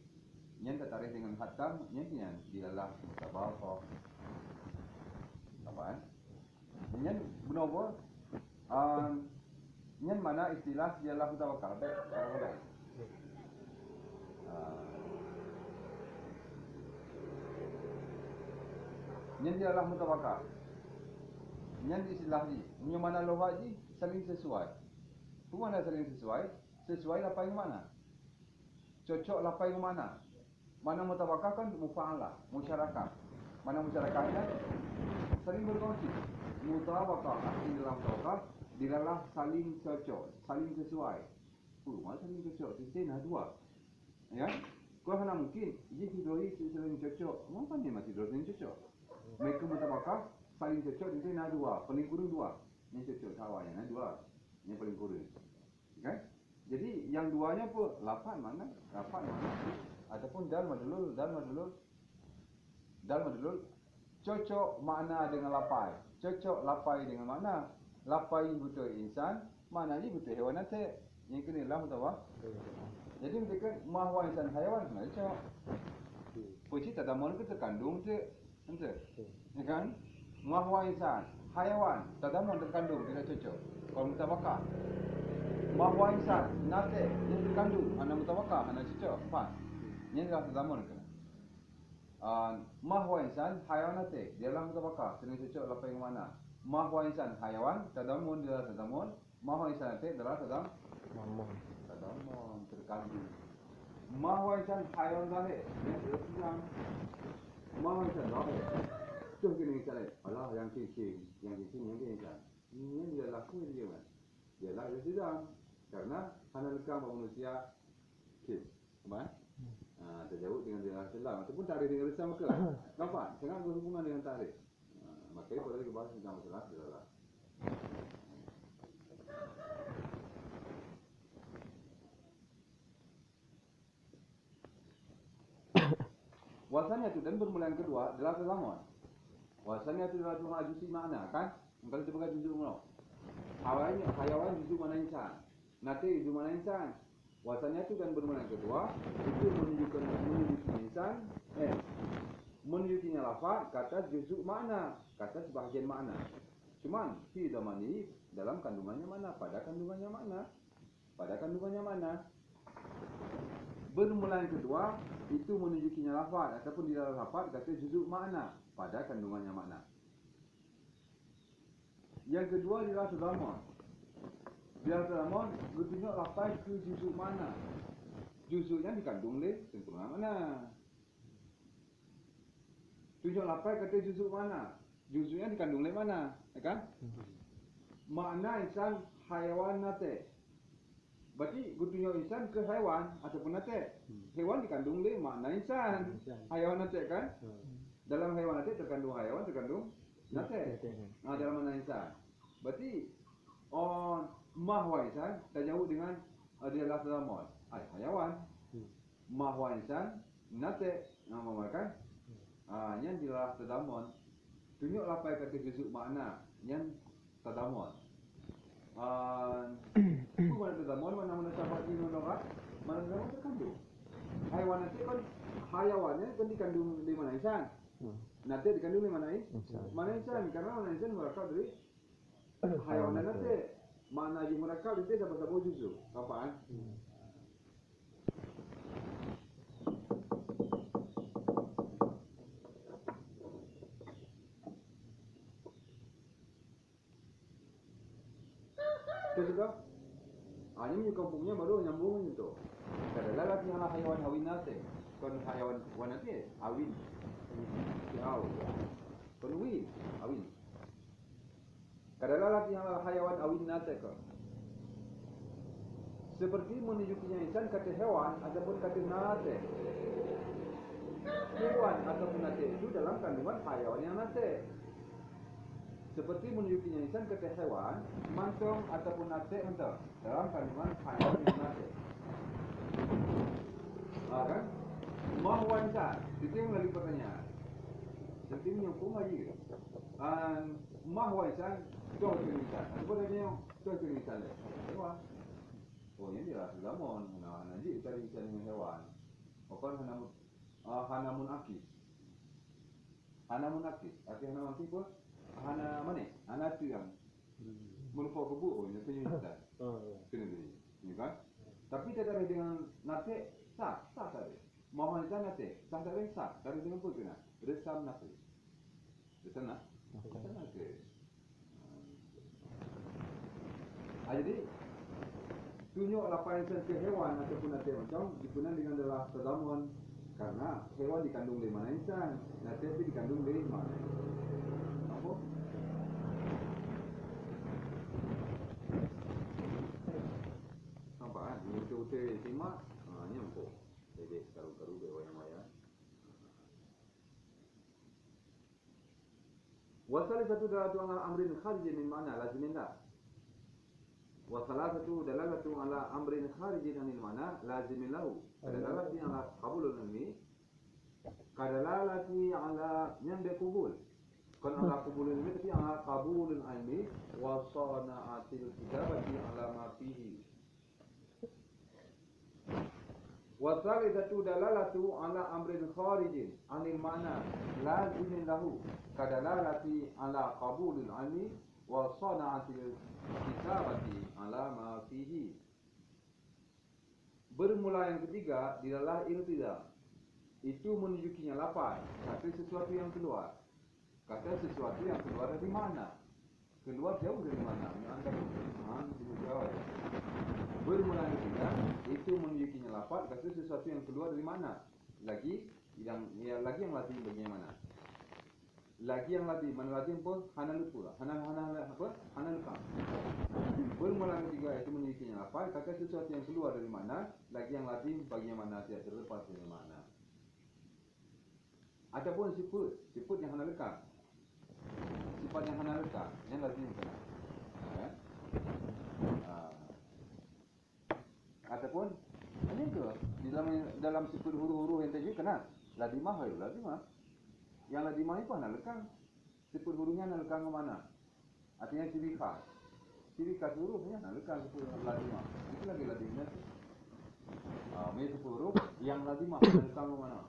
Yang tertarik dengan hatam, yang dilalah mutabaqah. Apaan? Yang benar yang mana istilah dilalah mutabaqah? Baik. Yang dialah mutabakah. Yang diistilahi. Punya mana loha ji saling sesuai. Punya mana saling sesuai? Sesuai lapai ke mana? Cocok lapai ke mana? Mana mutabakah kan mufa'alah, musyarakah. Mana musyarakahnya? Saling berkongsi. Mutabakah arti dalam mutabakah dilalah saling cocok, saling sesuai. Mana saling cocok? Sisi dua. Ya? Kau hanya mungkin ia tidur saling cocok. Mungkin dia masih tidur saling cocok. Mereka mutabakah paling cocok di sini dua, paling kurang dua. Yang cocok tawa yang dua, yang paling kurang. Okay? Jadi yang duanya pun lapan mana? Ataupun dal madlul. Cocok makna dengan lapai. Cocok lapai dengan mana? Lapai betul insan, maknanya betul hewan nate. Yang kena lah mutabak. Jadi mereka mahwa insan haiwan mana cocok. Puji tadamun itu terkandung tu. Entah, ya kan? Mahwa insan, hayawan, tadamun terkandung tidak cocok. Kalau mutabakah, mahwa insan, nate yang terkandung, mana mutabakah, mana cocok, pas. Ini adalah tadamun kan? Mahwa insan, hayawan nate, dia adalah mutabakah, sering cocok lapai yang mana? Mahwa insan, hayawan, tadamun dia adalah tadamun, mahwa insan nate adalah tadamun terkandung. Mahwa insan, hayawan zahir, dia sedang. Mahal sahaja. Tuh kini cara, Allah yang kecil yang insan. Ini dia laku dia kan. Dia lah dia sudah. Karena hanya lekang manusia kecil. Apa? Terjauh dengan dia Islam ataupun tarikh dengan Islam ke. Kenapa? Sangat berhubungan dengan tarikh. Makanya kalau kita bahas tentang masalah adalah wasannya itu dan bermula yang kedua adalah tadamun. Wasannya itu adalah mengajusi makna kan? Kalau kita bukan tunjuk mana? Hayawan itu mana insan? Nate itu mana insan? Wasannya itu dan bermula yang kedua itu menunjukkan insan. Menunjukinya lafaz kata juzuk makna, kata sebahagian makna. Cuman fi damani dalam kandungannya mana? Pada kandungannya mana? Bermula yang kedua, itu menunjukinya lafaz ataupun di dalam lafaz kata juzuk makna pada kandungannya makna. Yang kedua adalah tadamun. Di dalam tadamun bertunjuk lafaz ke juzuk makna. Juzuk yang dikandung oleh sempurna makna. Tunjuk lafaz kata juzuk makna. Juzuk yang dikandung oleh mana? Ya kan? Makna insan haiwan nate. Berarti tunjuk insan ke haiwan ataupun nate. Haiwan dikandung oleh makna insan. Haiwan nate kan? Dalam haiwan nate terkandung haiwan, terkandung nate. Dalam makna insan. Berarti mahwa insan terjauh dengan adalah tadamun. Haiwan. Mahwa insan nate. Kan? Yang adalah tadamun. Tunjuk lafaz kata juzuk makna yang tadamun. Mana tadamun, mana sahabat di menolak, mana tadamun terkandung. Haiwan nanti kan hayawannya kan dikandung di mana insan. Nanti dikandung di mana insan. Mana insan karena mana insan merakab dari hayawan nanti. Mana aja merakab itu sama-sama juzuk. Apaan? Itu juga ini kampungnya baru nyambung itu. Kadalah lagi ala hayawan awin nate. Kon hayawan wanate awin. Siau. Kon win awin. Kadalah lagi ala hayawan awin nate ko. Seperti menunjukinya insan kata hewan ataupun kata nate. Hewan ataupun nate itu dalam kandungan hayawan yang nate. Seperti menunjukinya insan kata hewan, mantong ataupun nate untuk dalam kandungan hayawan yang nate. Kan? Mahwa insan, itu yang melalui pertanyaan. Seperti menyokong lagi. Mahwa insan, itu insan. Apa tadi yang itu insan? Hewan. Oh ini dia tadamun. Nanti cari insan dengan hewan. Bukan hanamun akis. Hanamun akis. Arti hanamun akis pun hana mana? Hana tu yang merupakan kebu. Oh ini punya insan. Kena beri. Ini kan? Tapi tak ada dengan nate sah tadi. Mahwa insan nate sah tadi sah. Tadi dengan apa kena? Resam nate. Resam nak? Resam nate. Jadi tunjuk lafaz insan ke hewan ataupun nate macam digunakan dengan dalam tadamun karena hewan dikandung oleh mana insan, nate itu dikandung oleh mana. Apa? Nampak kan? Ini betul-betul simak. Ini empuk. Jadi karu-karu berwayang-wayang. Wasalah satu dalam amrin kharij min mana lazimin dah. وثلاثة دلالة على أمر خارج عن المعنى لازم له كدلالة على قبول العلم كدلالة على yang berkabul kan ala qabul ilmi tapi ala qabul ilmi wa sana'atil kitabati ala ma fihi wa thalithatu dalalatu ala amrin kharijin anil ma'na lazimin lahu kadalalati ala qabul ilmi wa sana'atil kitabati ala ma fihi. Bermula yang ketiga adalah irtida. Itu menunjukinya lafaz, kata sesuatu yang keluar. Kata sesuatu yang keluar dari mana? Keluar jauh dari mana? Anda jauh. Bermula yang ketiga itu menunjukinya lafaz, kata sesuatu yang keluar dari mana? Lagi yang lazim bagaimana? Lagi yang lazim, mana lazim pun hana lupura. Hana apa? Hana lupa. Bermula ketiga itu menunjukinya lafaz, kata sesuatu yang keluar dari mana? Lagi yang lazim bagaimana tidak terlepas dari mana? Ataupun sifat yang hana lekang. Sifat yang hana lekang, yang lazim kena. Ataupun ini tu dalam sifat huruf-huruf yang tadi kena lazimah hayu lazimah. Yang lazimah itu hana lekang. Sifat hurufnya hana lekang ke mana? Artinya ciri khas. Ciri khas hurufnya hana lekang sifat lazimah. Itu lagi lazimnya. Ini sifat huruf yang lazimah hana lekang ke mana?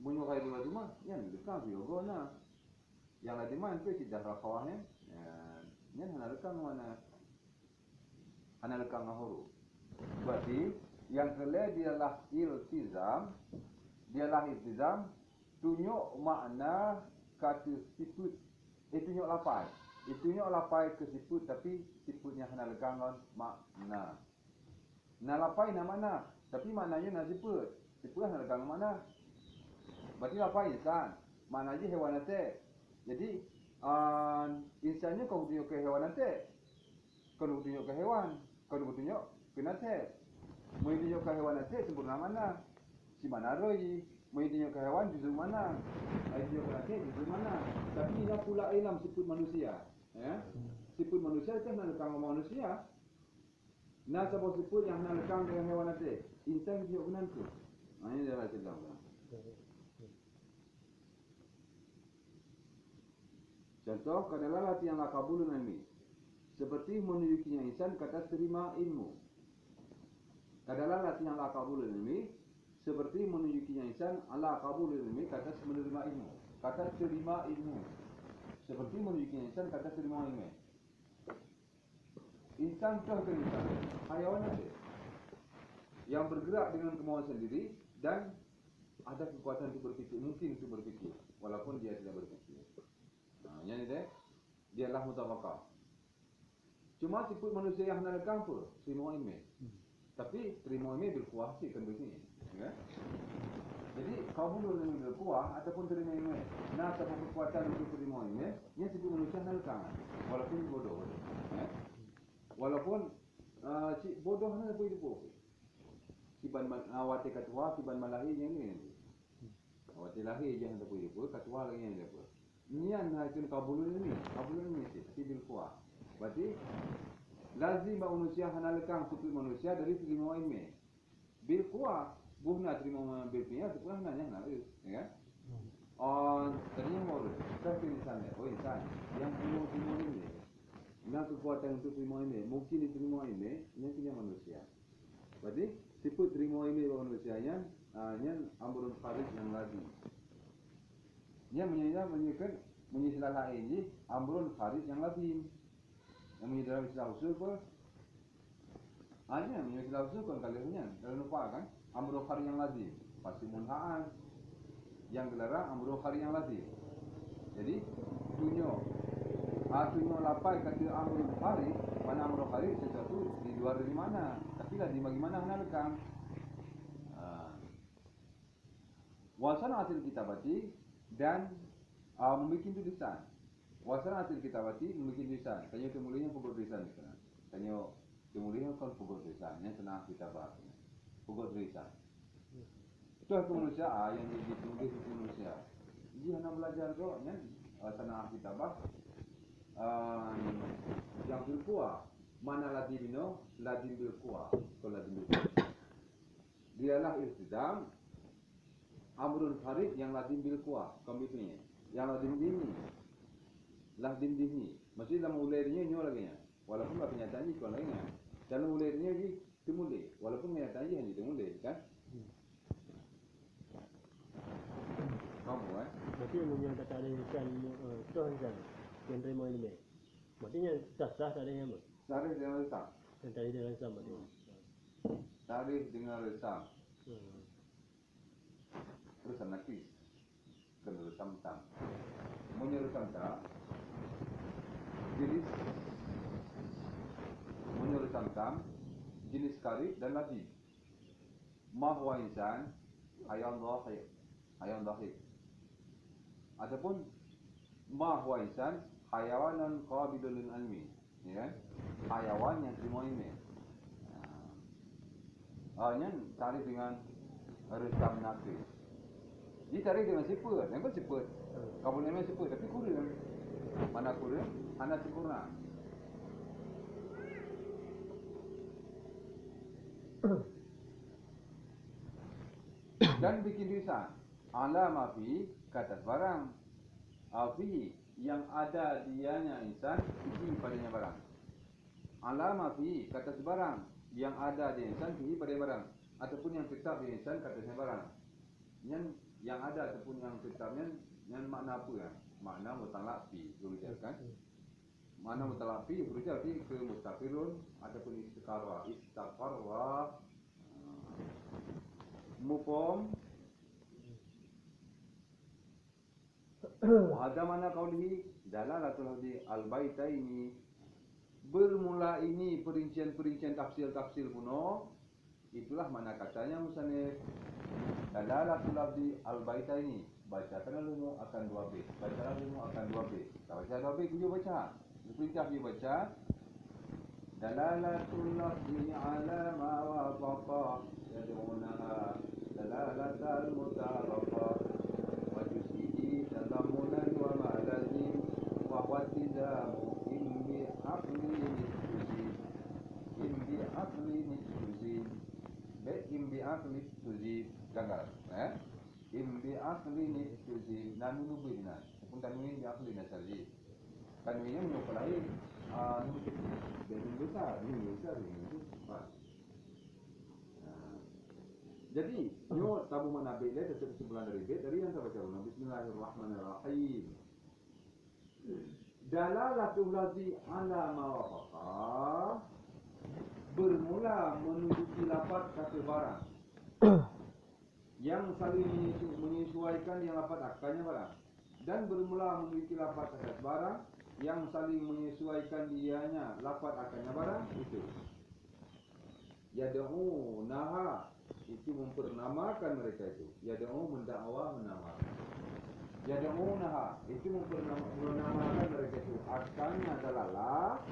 Menyukai lazimah yang lekang ke yogona. Yang lazimah itu tidak rakawahnya. Yang hana lekang ke mana? Hana lekang ke huruf. Berarti Yang kelima dialah iltizam tunjuk makna kata sifat. Tunjuk lapai. Tunjuk lapai ke sifat tapi sifatnya hanya legangan makna. Na lapai na makna tapi maknanya na sifat. Sifat hanya legangan makna. Berarti lapai insan. Maknanya hewan nanti. Jadi insannya kau tunjuk ke hewan nanti. Kau tunjuk ke hewan. Kau tunjuk ke nanti. Mau tunjuk ke hewan nanti sempurna mana? Si mana roi? Mau tunjuk ke hewan juzuk mana? Tunjuk ke nanti juzuk mana? Tapi ia pula ilham sifat manusia. Ya? Sifat manusia itu nak lekang manusia. Nah, sebab sifat yang nak lekang dengan hewan nanti. Insan tunjuk ke nanti. Ini dia lah cerita. Contoh, kadalah latihan lakabulun ilmi. Seperti menunjukinya insan kata terima ilmu. Kadalah latihan lakabulun ilmi. Seperti menunjukinya insan ala kabulun ilmi kata menerima ilmu. Kata terima ilmu. Seperti menunjukinya insan kata terima ilmu. Insan itu ke insan. Hayawan ada. Yang bergerak dengan kemauan sendiri dan ada kekuatan untuk berfikir. Mungkin untuk berfikir. Walaupun dia tidak berfikir. Yang ini dialah mutawakal. Cuma sifat manusia yang hendak lekang apa? Terima ilmu. Tapi terima ilmu berkuah sih kan begini. Ya? Jadi kabul ilmu berkuah ataupun terima ilmu. Nah, sebab kekuatan untuk terima ilmu, yang sifat manusia hendak lekang. Walaupun bodoh. Ya? Walaupun si bodoh hendak hidup. Siban awati katua, siban malahi yang ini. Awati lahir je hendak hidup, katua lagi yang hidup. Nian hasil kabulun ini sih, tapi berkuah. Berarti lazim manusia hana lekang sifat manusia dari terima ilmu. Berkuah buhna terima berpinya sebenarnya hanya nak ya. Tadinya mau tapi misalnya, insan yang terima ilmu. Nah kekuatan untuk terima ilmu, mungkin diterima ilmu, yang punya manusia. Berarti sifat terima ilmu manusianya yang amrun kharij yang lazim. Dia menunjukkan istilah lain ini amrun kharij yang lazim. Yang menjadi istilah usul pun hanya menjadi istilah usul kan kaliannya. Kalau lupa kan amrun kharij yang lazim. Pasti munhaan yang dilarang amrun kharij yang lazim. Jadi tunjuk lapai kata amrun kharij, mana amrun kharij sesuatu di luar dari mana. Tapi lah di bagaimana hendak lekang. Wasana hasil kitabati dan membuat tulisan. Wasana hasil kitabati membuat tulisan. Tanya temulinya pokok tulisan misalnya. Tanya temulinya kan pokok tulisan. Yang senang kitabah. Pokok tulisan. Itu manusia yang ditulis itu manusia. Dia nak belajar tu yang senang kitabah. Yang berkuah. Mana ladibino? Ladim berkuah. Kalau ladim berkuah. Dialah iltizam. Amrun kharij yang ladim bil kuah komitmennya. Yang ladim dini. Maksudnya dalam ulirnya nyo lagi nya. Walaupun kenyataannya itu lagi nya. Dalam ulirnya di temulih. Walaupun kenyataannya hanya temulih kan. Kamu Berarti yang kata ada insan tu insan yang terima ilmu. Maksudnya sah tak ada yang apa? Tarikh dengan resam. Yang tadi dia resam berarti. Tarikh dengan resam. Resam nakis. Kena resam tam. Resam tam. Resam tam. Jenis karib dan ladib. Mahwa insan hayawan dhahir. Ataupun mahwa insan hayawanan qabilun lil ilmi. Ya. Hayawan yang terima ilmu. Yang tarikh dengan resam nakis. Dia tarik dengan sifat. Yang kan sifat. Kabul ilmu sifat. Tapi kurang. Mana kurang? Hanya sempurna. Dan bikin tulisan. Alama fi kata barang. Fi yang ada dianya insan. Fi padanya barang. Alama fi kata sebarang. Yang ada di insan. Fi padanya barang. Ataupun yang tetap di insan kata sebarang. Yang ada ataupun yang tetapnya yang makna apa ya? Makna mutlak fi berujarkan. Makna mutlak fi berujar fi ke mustaqilun ataupun istiqarah. Mufhum? Wahada mana qawlihi dalalatul lafzi al-baitaini. Bermula ini perincian-perincian tafsir-tafsir kuno. Itulah mana katanya musannif. Dalalatul lafzi al-baitaini. Bacakan dulu akan 2 bait. Bacakan dulu akan 2 bait. Tak baca 2 bait, dia baca. Perintah dia baca. Dalalatul lafzi ala ma wafaqa yad'unaha dalalatal mutarafa wa juz'ihi tadammunan wa ma'lazim wa watizamu imbi aqli nituzin baik imbi aqli nituzin gagal imbi aqli nituzin nanu nubina pun tanwin bi aqli nasarji tanwinnya menurut lain Jadi besar. Jadi, nyo tabu mana bait dia tetap kesimpulan dari bait dari yang saya baca dulu. Bismillahirrahmanirrahim. Dalalatul ladzi ala ma wafaqa bermula menunjuki lafaz kata barang yang saling menyesuaikan yang lafaz akannya barang dan bermula menunjuki lafaz kata barang yang saling menyesuaikan dianya lafaz akannya barang itu. Yad'u naha itu memperkenalkan mereka itu. Yad'u mendakwa menamakan. Yad'u naha itu memperkenalkan mereka itu. Akannya adalah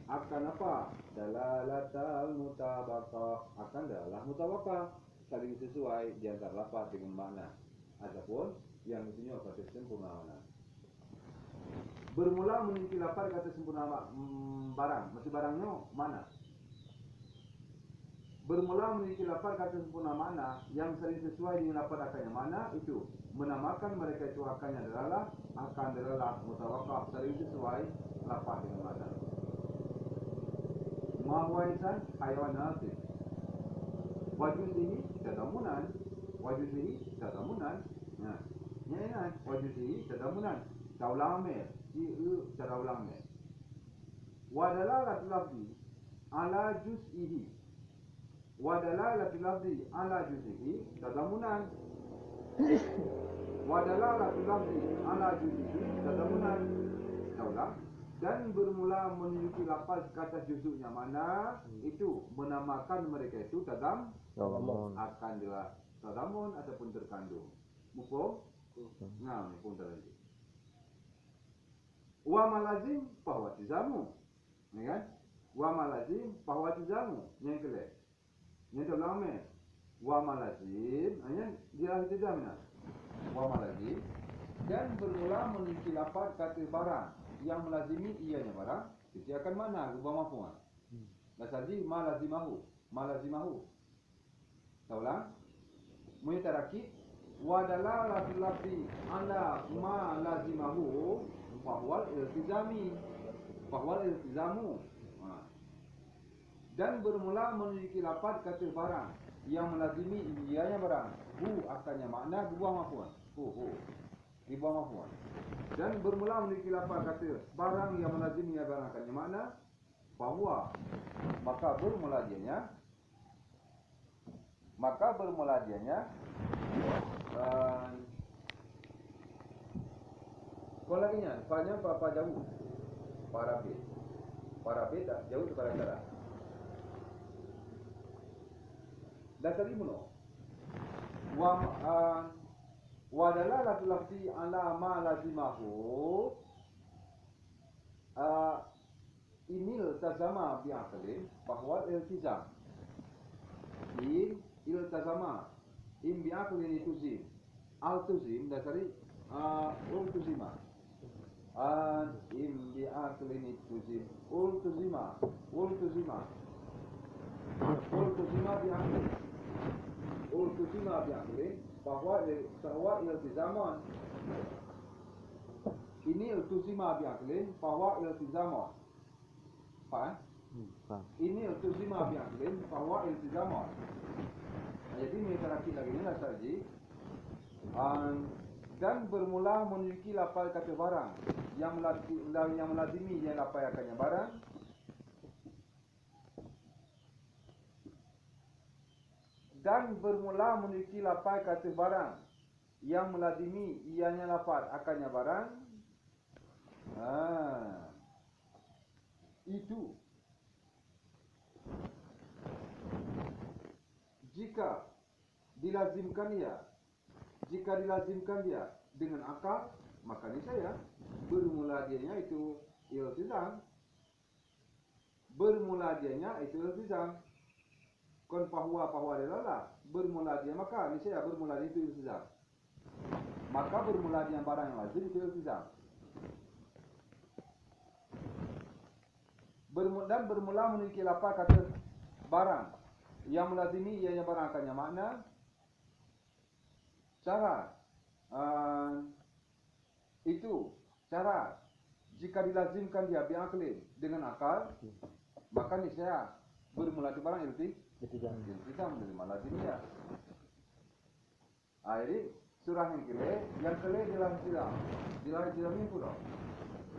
akan apa? Dalalatal mutabaqah. Akan adalah mutabaqah, saling sesuai di antara lafaz dengan makna. Adapun yang isinya kata sempurna makna. Bermula memiliki lafaz kata sempurna barang. Maksud barangnya mana? Bermula memiliki lafaz kata sempurna makna yang sering sesuai dengan lafaz akannya mana itu. Menamakan mereka itu akannya adalah mutawakaf, sering sesuai lafaz dengan makna. Mahuwa insan hayawan nasib. Wajuzihi tadamunan. Nah, ingat wajuzihi tadamunan. Taulang amir. Cara ulang ni. Wa dalalatul lafzi ala juz'ihi. Wa dalalatul lafzi ala juz'ihi tadamunan. Wa dalalatul lafzi ala juz'ihi tadamunan. Taulang dan bermula menunjuki lafaz kata juzuknya mana itu menamakan mereka itu tadamun akan dia tadamun ataupun terkandung. Mufhum? Nah, ni pun terjadi. Wa malazim bahwa tizamu, ya kan? Wa malazim bahwa tizamu, yang kelak. Yang terlama, wa malazim, hanya dia tizamnya. Wa malazim dan bermula memiliki lafaz kata barang yang melazimi ianya barang, dia akan mana ubah mafhum. Nasarji malazimahu. Taulang, mutarakib wa dalalatul lafzi ala ma lazimahu Fahwal iltizamu. Dan bermula memiliki lafaz kata barang yang melazimi ianya barang. Hu akannya makna dibuang mafhum. Dibuang mafhum. Dan bermula memiliki lafaz kata barang yang melazimi barang akannya makna bahwa maka bermula dianya kau lagi nya, fanya apa jauh? Para bait tak jauh daripada cara. Dan tadi muno. Wa dalalatul lafzi ala ma lazimahu. Inil tazama bi'aqlin bahwa iltizam. Iltazama bi'aqlin ituzim. Altuzim dasari ultuzima. Bi aqlin ituzim. Ultuzima bi aqlin bahwa iltizaman ini iltuzima bi aqlin bahwa iltizaman. Faham? Ini iltuzima bi aqlin bahwa iltizaman. Jadi mutarakib lagi ni lah sahaja. Dan bermula memiliki lafaz kata barang yang melazimi yang lafaz akannya barang dan bermula memiliki lafaz kata barang yang melazimi ianya lafaz akannya barang. Itu jika dilazimkan dia dengan akal, maka niscaya bermula dianya itu iltizam. Kon bahwa adalah bermula dia, maka niscaya bermula dia itu iltizam. Maka bermula dia barang yang lazim itu iltizam. Dan bermula memiliki lafaz kata barang yang melazimi ianya barang akannya makna. Syarat itu syarat jika dilazimkan dia biaklin dengan akal, maka niscaya bermula di barang iltizam menerima lazim dia. Jadi surah yang kele dalam iltizam ini pula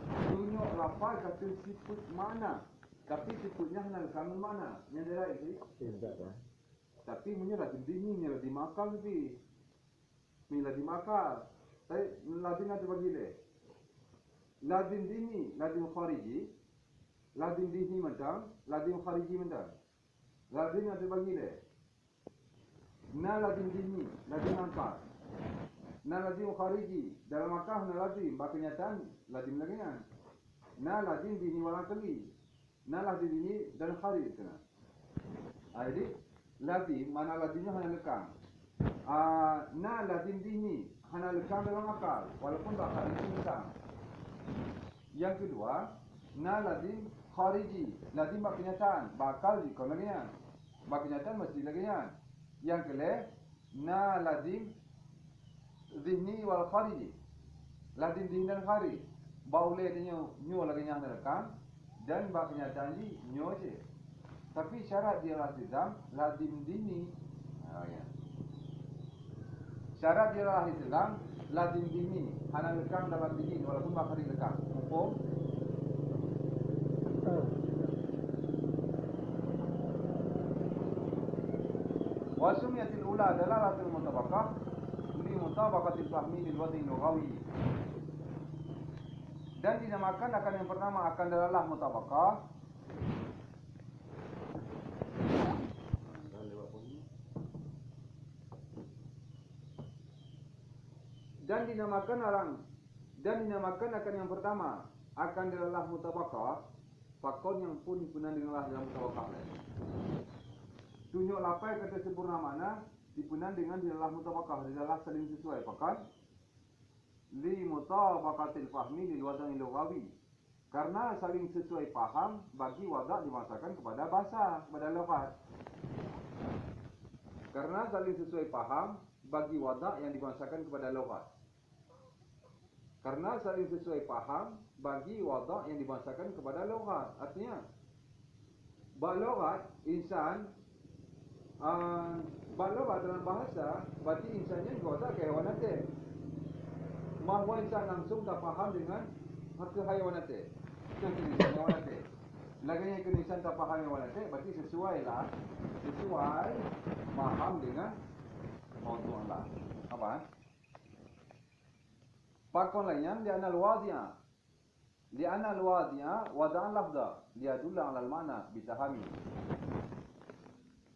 tunjuk lafaz kata sifat makna, tapi sifatnya hanya kanun makna yang dia itu. Tapi punya lazim dini, lazim akal lebih. Lazim akal. Tapi lazim ada bagi le. Lazim dini, lazim khariji. Lazim dini macam, lazim khariji macam. Lazim ada bagi le. Na lazim dini, lazim akal. Na lazim khariji, dalam akal na lazim, kenyataan lazim lagi kan. Na lazim dini wal akli. Na lazim dini dan kharij kena. Jadi lazim mana lazimnya hanya lekang. Na lazim dini hanya lekang dalam akal, walaupun akal itu lekang. Yang kedua, na lazim khariji, lazim kenyataan, bakal jika lagi kan. Kenyataan mesti lagi kan. Yang kedua, na lazim zihni wal khariji, lazim zihni dan kharij. Bauleh dia nyu lagi yang lekang dan kenyataan ni nyu je. Tapi syarat dia lazim dini. Syarat dia lazim dini, hanya lekang dalam dini walaupun bakal lekang. Hukum wasumiyatil ula dalalatul mutabaqah li mutabaqatil fahmi lil wad'i lughawi. Dan dinamakan akan yang pertama akan dalalah mutabaqah. Dan dinamakan akan yang pertama akan dalalah mutabaqah fakon yang pun dipenan dengan dalam mutabaqah. Tunjuk lapai kata sempurna mana dipenan dengan dalalah mutabaqah, dalalah saling sesuai fakon li mutabaqatil fahmi lil wad'i lughawi, karena saling sesuai paham bagi wadah dimasakan kepada bahasa, kepada lughat. Karena saling sesuai paham bagi wadah yang dibahasakan kepada lughat. Karena saling sesuai paham bagi wadah yang dibahasakan kepada lughat. Artinya lughat insan lughat dalam bahasa berarti insannya wadah ke haiwanat. Mahwa insan langsung tak faham dengan hak haiwanat. Haiwanat. Lagi yang insan tak faham haiwanat berarti sesuai faham dengan mawdu' Allah. Apa? Pakon lainnya li'anna al-wadi'a wada'an lafza liyadulla 'ala al-ma'na bitahami.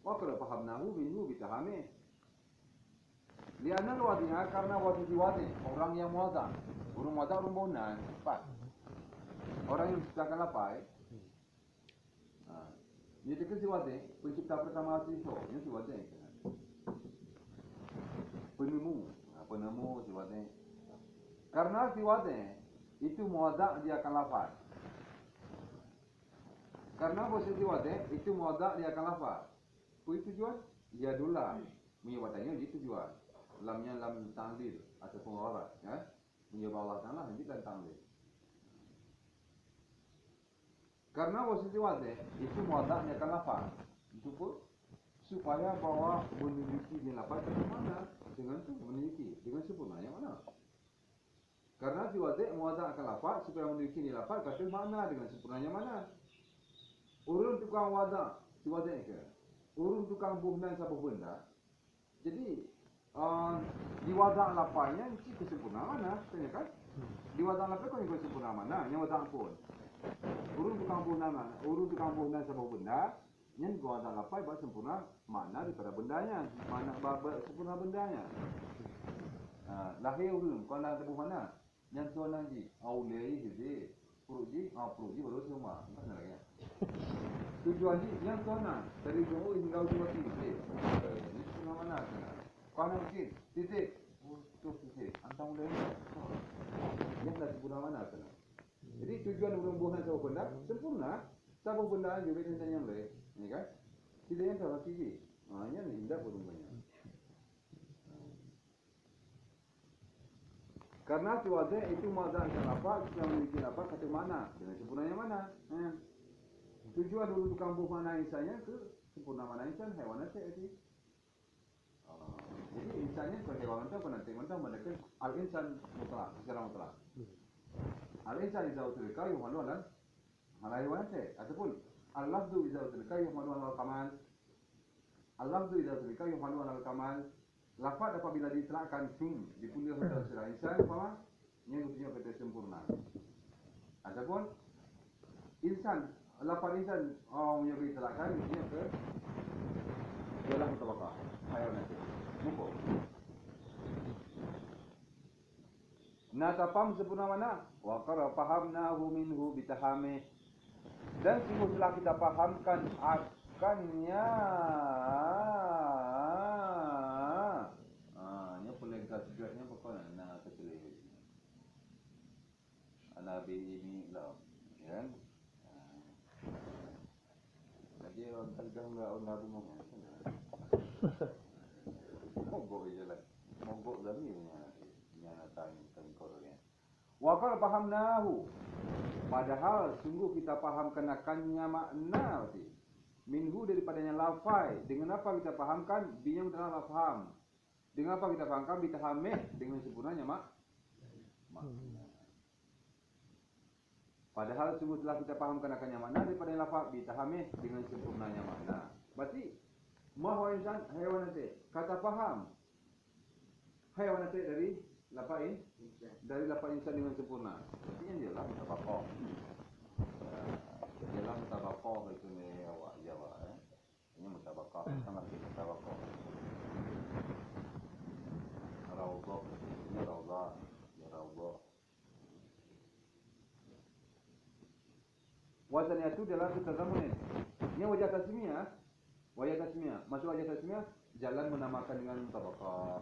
Wa qad fahamnahu minhu bitahami. Li'anna al-wadi'a karena wadi orang yang muwadha'. Orang muwadha' rumbunan, cepat. Orang yang menciptakan lapai. Ini si wadi, pencipta pertama siswa, ini si wadi. Penemu si wadi. Karena si wadi itu muwadha' dia akan lafaz. Karena bahasa si wadi itu muwadha' dia akan lafaz. Apa tujuan? Dia dula. Menyebutnya itu tujuan. Lamnya lam ta'lil ataupun gharat, ya. Menyebut Allah Taala hanya dan ta'lil. Karena bahasa si wadi itu muwadha' dia akan lafaz. Itu pun supaya bahwa memiliki di lafaz ke mana dengan tu memiliki dengan sempurna yang mana. Karena si wadi' muwadha' akan lafaz supaya memiliki di lafaz kata mana dengan sempurnanya mana. Urun tukang wada' si wadi' ke. Urun tukang buhnan satu benda Jadi di wadah lapanya mesti kesempurnaan lah, kan? Di wadah lapanya kau yang kesempurnaan mana? Yang wadah pun. Urus tukang punan sebuah benda, yang di wadah lapai buat sempurna mana daripada bendanya, mana sempurna bendanya. Lahir urus, kau nak tebu mana? Yang tuan nanti, awalnya ini, puruji baru semua, bukan lagi. Tujuan ni yang tuan nak dari jauh hingga ujung titik. Ini sempurna mana? Kau nak mungkin titik, titik, antang mulai. Yang dah sempurna mana kena? Jadi tujuan berhubungan sama benda sempurna, sama benda juga dengan yang lain, ni kan? Tidak yang salah segi. Yang ni tidak berhubungannya. Karena tujuan itu mazhar apa, yang memiliki apa, kata mana, dengan sempurnanya mana. Tujuan dulu kampung mana insannya ke sempurna mana insan, haiwan itu. Jadi insannya ke haiwan itu penanti mentah mendekat al-insan mutlak, secara mutlak. Al-insan izah utulika yuhmalu alal haiwan itu. Ataupun al-lafdu izah utulika yuhmalu alal kamal. Al-lafdu izah utulika yuhmalu alal kamal. Lafaz apabila diterangkan dipunyai oleh seorang insan, apa? Yang bertujuan kepada sempurna. Ataupun insan, lafaz insan yang diterangkan bertujuan ke ialah mutabakah, haiwan itu. Muka. Natapam sempurna mana? Wa qara fahamnahu minhu bitahami. Dan sungguh telah kita fahamkan akannya. Nya boleh gajiannya pokoknya nak tertulis. Nabi ini lah, kan? Jadi orang tergang enggak orang Nabi mau. Mogok je lah. Mogok lagi punya tanya korang. Wa qala fahamnahu. Padahal sungguh kita fahamkan akannya makna berarti. Minhu daripadanya lafai. Dengan apa kita fahamkan? Dia yang telah faham. Dengan apa kita fahamkan? Bitahamih dengan sempurnanya makna. Padahal sungguh telah kita fahamkan akannya makna daripadanya lafai bitahamih dengan sempurnanya makna. Berarti mahu insan haiwan itu kata faham. Haiwan itu dari lafai insan dengan sempurna. Berarti yang dia lah mutabaqah. Ialah mutabaqah itu ni awak jawab. Ini mutabaqah, sangat mutabaqah. Raudhah, ini raudhah, ya raudhah. Wazan itu dalam tazamun. Ini wajah tasmiyah. Wajah tasmiyah. Maksud wajah tasmiyah jalan menamakan dengan mutabaqah.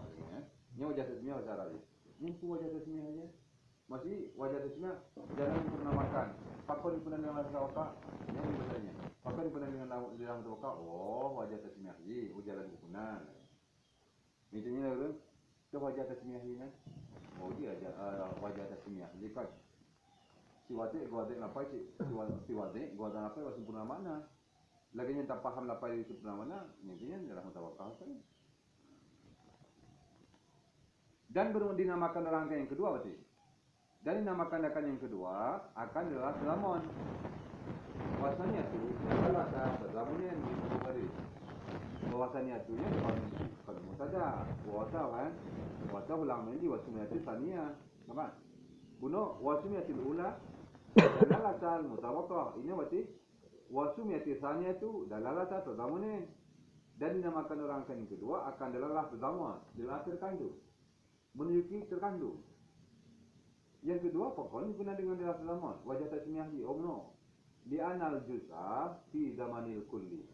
Ini wajah tasmiyah bahasa Arab. Ini wajah tasmiyah aja. Masih wajah tasmiyah jalan menamakan. Pakar dipenuhi dengan mutabaqah. Yang bahasanya. Pakar dipenuhi dengan mutabaqah. Oh, wajah tasmiyah ni, jalan kepunan. Misalnya kan, tu wajah tasmiyah ni kan. Oh dia wajah tasmiyah. Jika si wajah apa si wajah apa sempurna mana? Lagi yang tak faham apa itu sempurna mana? Intinya adalah mutabaqah kan. Dan baru dinamakan rangkaian yang kedua berarti. Dan dinamakan rangkaian yang kedua akan adalah selamun. Bahasanya tu adalah selamun yang disebut tadi. Bahasanya tu nya kalau saja. Bahasa kan. Bahasa ulang menjadi wasmiyatul tsaniyah. Nampak? Bunuh wasmiyatul ula dalalatan mutabaqah. Ini berarti wasmiyatul tsaniyah tu dalalatan tadamunin. Dan dinamakan rangkaian yang kedua akan adalah tadamun. Jelas terkandung. Menunjuki terkandung. Yang kedua pokoknya guna dengan dalam zaman wajah tasmiyah di omno di anal juz'ah fi zamanil kulli.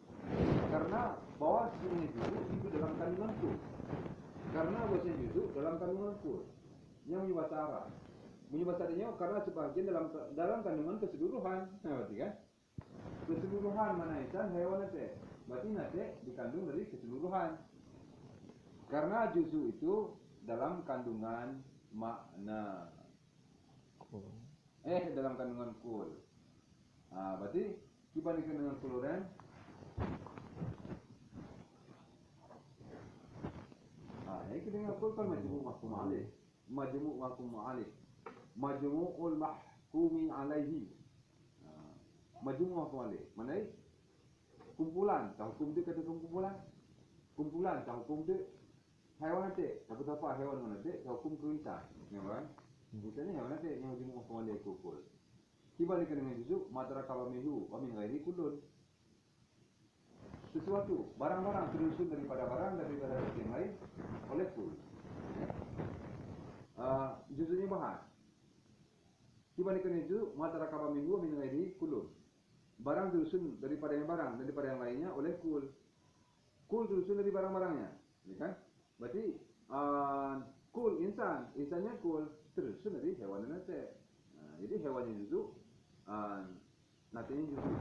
Karena bahwa sini itu dalam kandungan itu. Karena bahasa juz'u dalam kandungan itu. Yang punya bahasa Arab. Punya bahasa Arabnya karena sebagian dalam kandungan keseluruhan. Nah, berarti kan? Keseluruhan mana insan haiwan itu. Berarti nanti dikandung dari keseluruhan. Karena juz'u itu dalam kandungan makna. Dalam kandungan kul. Berarti dibandingkan dengan kuluran. Ini kita dengan kul kan majmu' mahkum alaih. Majmu' mahkum alaih. Majmu'ul mahkumi alaihi. Majmu' mahkum alaih. Mana kumpulan. Tak hukum dia kata kumpulan. Kumpulan tak hukum dia Haiwan nanti, apa haiwan nanti, hukum kuinta, ya kan? Misalnya haiwan nanti yang dimu kawale kukul. Kibalik dengan juzuk, matara kawamehu, wamin gairi kulun. Sesuatu, barang-barang terusun daripada sesuatu yang lain oleh kul. Juzuknya bahas. Kibalik dengan juzuk, matara kawamehu, wamin gairi kulun. Barang terusun daripada yang lainnya oleh kul. Kul terusun dari barang-barangnya, ya kan? Berarti kul insannya kul terusun dari hewan nanti. Jadi hewannya juzuk, nantinya juzuk.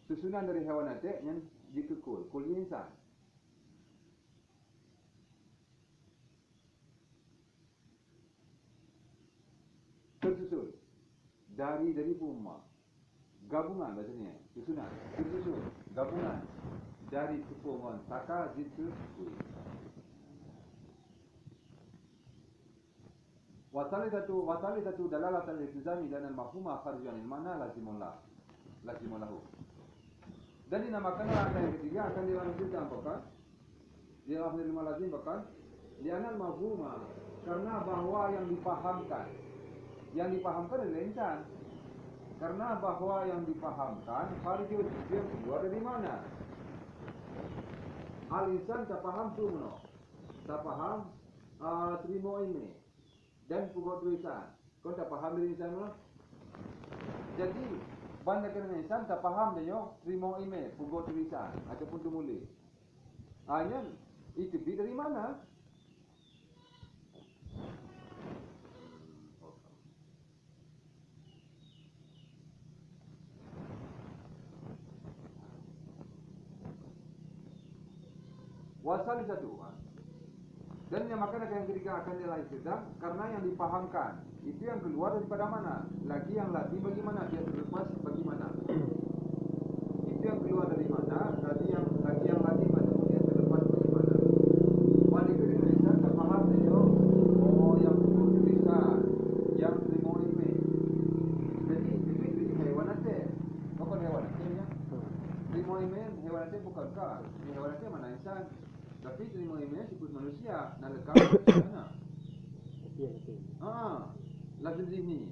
Susunan dari hewan nanti yang jika kulnya insan. Tersusun dari puma. Gabungan bahasanya, susunan, tersusun, gabungan dari kepungan saka jitu kui. Wasali satu dalalatan iltizami dan al-mafhuma kharjan al-mana lazimulahu. Dan dinamakan angka yang ketiga akan dilanjutkan apakah? Di akhir lima lazim bahkan li'anal mafhuma, karena bahwa yang dipahamkan adalah insan. Karena bahwa yang dipahamkan kharijul jism keluar dari mana? Al-insan tak paham tu mano. Tak paham terima ini dan pukul tulisan. Kau tak paham dari insan mano? Jadi banyak dengan insan tak paham dia terima email, pukul tulisan ataupun tulis. Hanya itu dari mana? Wasal satu. Dan yang makan yang ketiga akan dilanjutkan karena yang dipahamkan itu yang keluar daripada mana? Lagi yang latih bagaimana? Dia terlepas bagaimana? Itu yang keluar dari mana? Lagi yang latih ataupun dia terlepas bagaimana? Wali Indonesia tak paham dia. Oh, yang tulisan, yang terima email. Jadi hewan nanti. Bukan hewan nanti ya. Terima email hewan nanti bukankah? Hewan nanti mana insan? Tapi terima email sikut manusia, nak lekang manusia mana? Lazim zihni.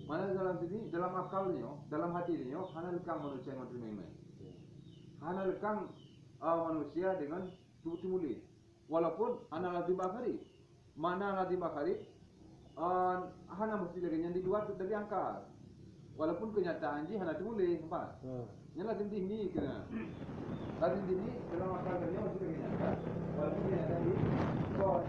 Mana dalam sini, dalam akalnya, dalam hati dia, hana lekang manusia yang terima email. Hana lekang manusia dengan tulis. Walaupun hana lazim akhari. Mana lazim akhari? Hana mesti lagi yang di luar dari akal. Walaupun kenyataan dia hana tulis, nampak? Yang lazim zihni kena. Lazim zihni dalam akal dia mesti lagi nyata. Walaupun dia ada di kod.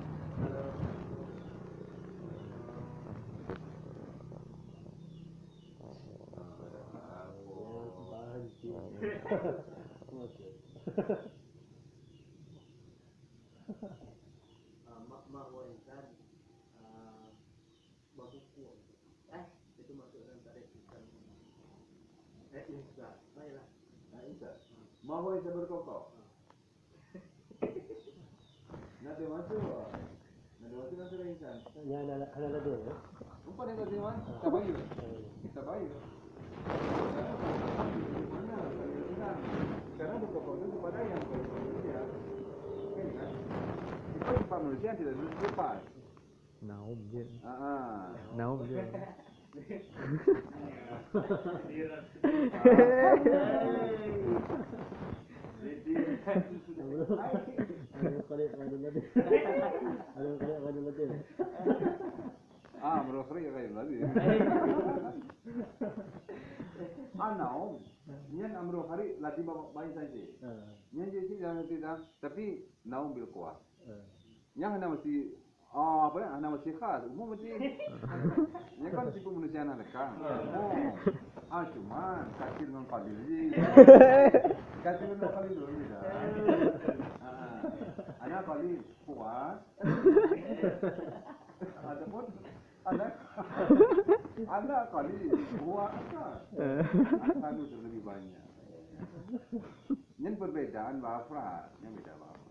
Bahwa insan berhukum. Itu masuk dalam tarikh insan. Insan. Baiklah. Insan. Mahu insan berkokok. Nak masuk ke insan. Ya, anak ada ya. Umpan yang tadi man, tabayu. Mana? Karena berkokok itu kepada yang manusia. Kan? Itu manusia tidak lepas. Naum je. Ah. Naum je. Merokri kayak lagi. Naum. Nyan amro hari lati bayi saja. Nyan jadi jangan tidak. Tapi naum bil kuat. Yang anda mesti anda mesti khas. Umum mesti. Yang kan tipe manusia anak lekang. Cuma kasih dengan kabil je. Kasih dengan kabil dulu je. Anak kabil kuat. Ataupun anak kabil kuat. Anak itu lebih banyak. Yang perbedaan bahasa, yang beda bahasa.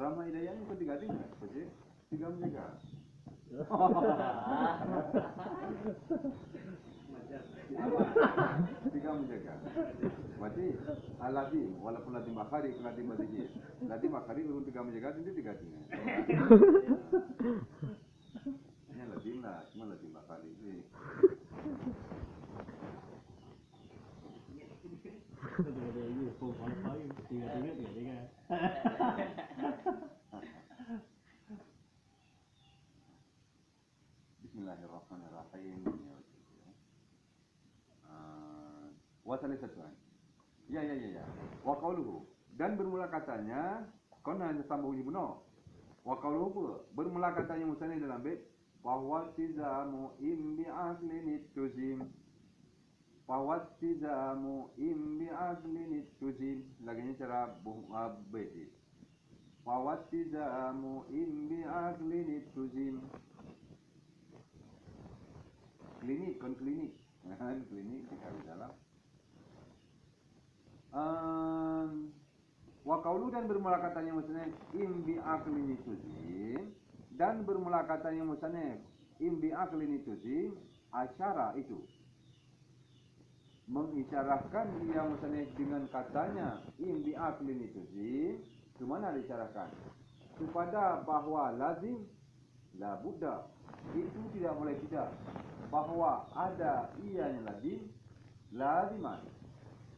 Ramah Hidayah ini ketiga tinggal, Pak. 3 menjaga. Tiga menjaga. Berarti lazim, walaupun lazim akhari, lazim mazidiyah. Lazim akhari urun tiga menjaga itu tiga tinggal. Ini lazim lah, cuma lazim akhari. Ada ini pun qualify tiga dia kan. Bismillahirrahmanirrahim. Wasali satuan. Ya. Wa qauluhu, dan bermula katanya, kau hanya sambung ni benar. Wa qauluhu, bermula katanya musannif dalam bait bahwa tizamu imbi aqlin tuzim. Bahwa tizamu imbi aqlin tuzim. Laginya cara bait ini. Bahwa tizamu imbi aqlin tuzim. Klinik, klinik di dalam. Wa qaulu, dan bermula katanya musannif imbi aqlin tuzim, dan bermula katanya musannif imbi aqlin tuzim, asyara itu mengisyarahkan dia musannif dengan katanya imbi aqlin tuzim. Ke mana diisyarahkan? Kepada bahwa lazim la budda, itu tidak boleh tidak, bahwa ada ianya laziman.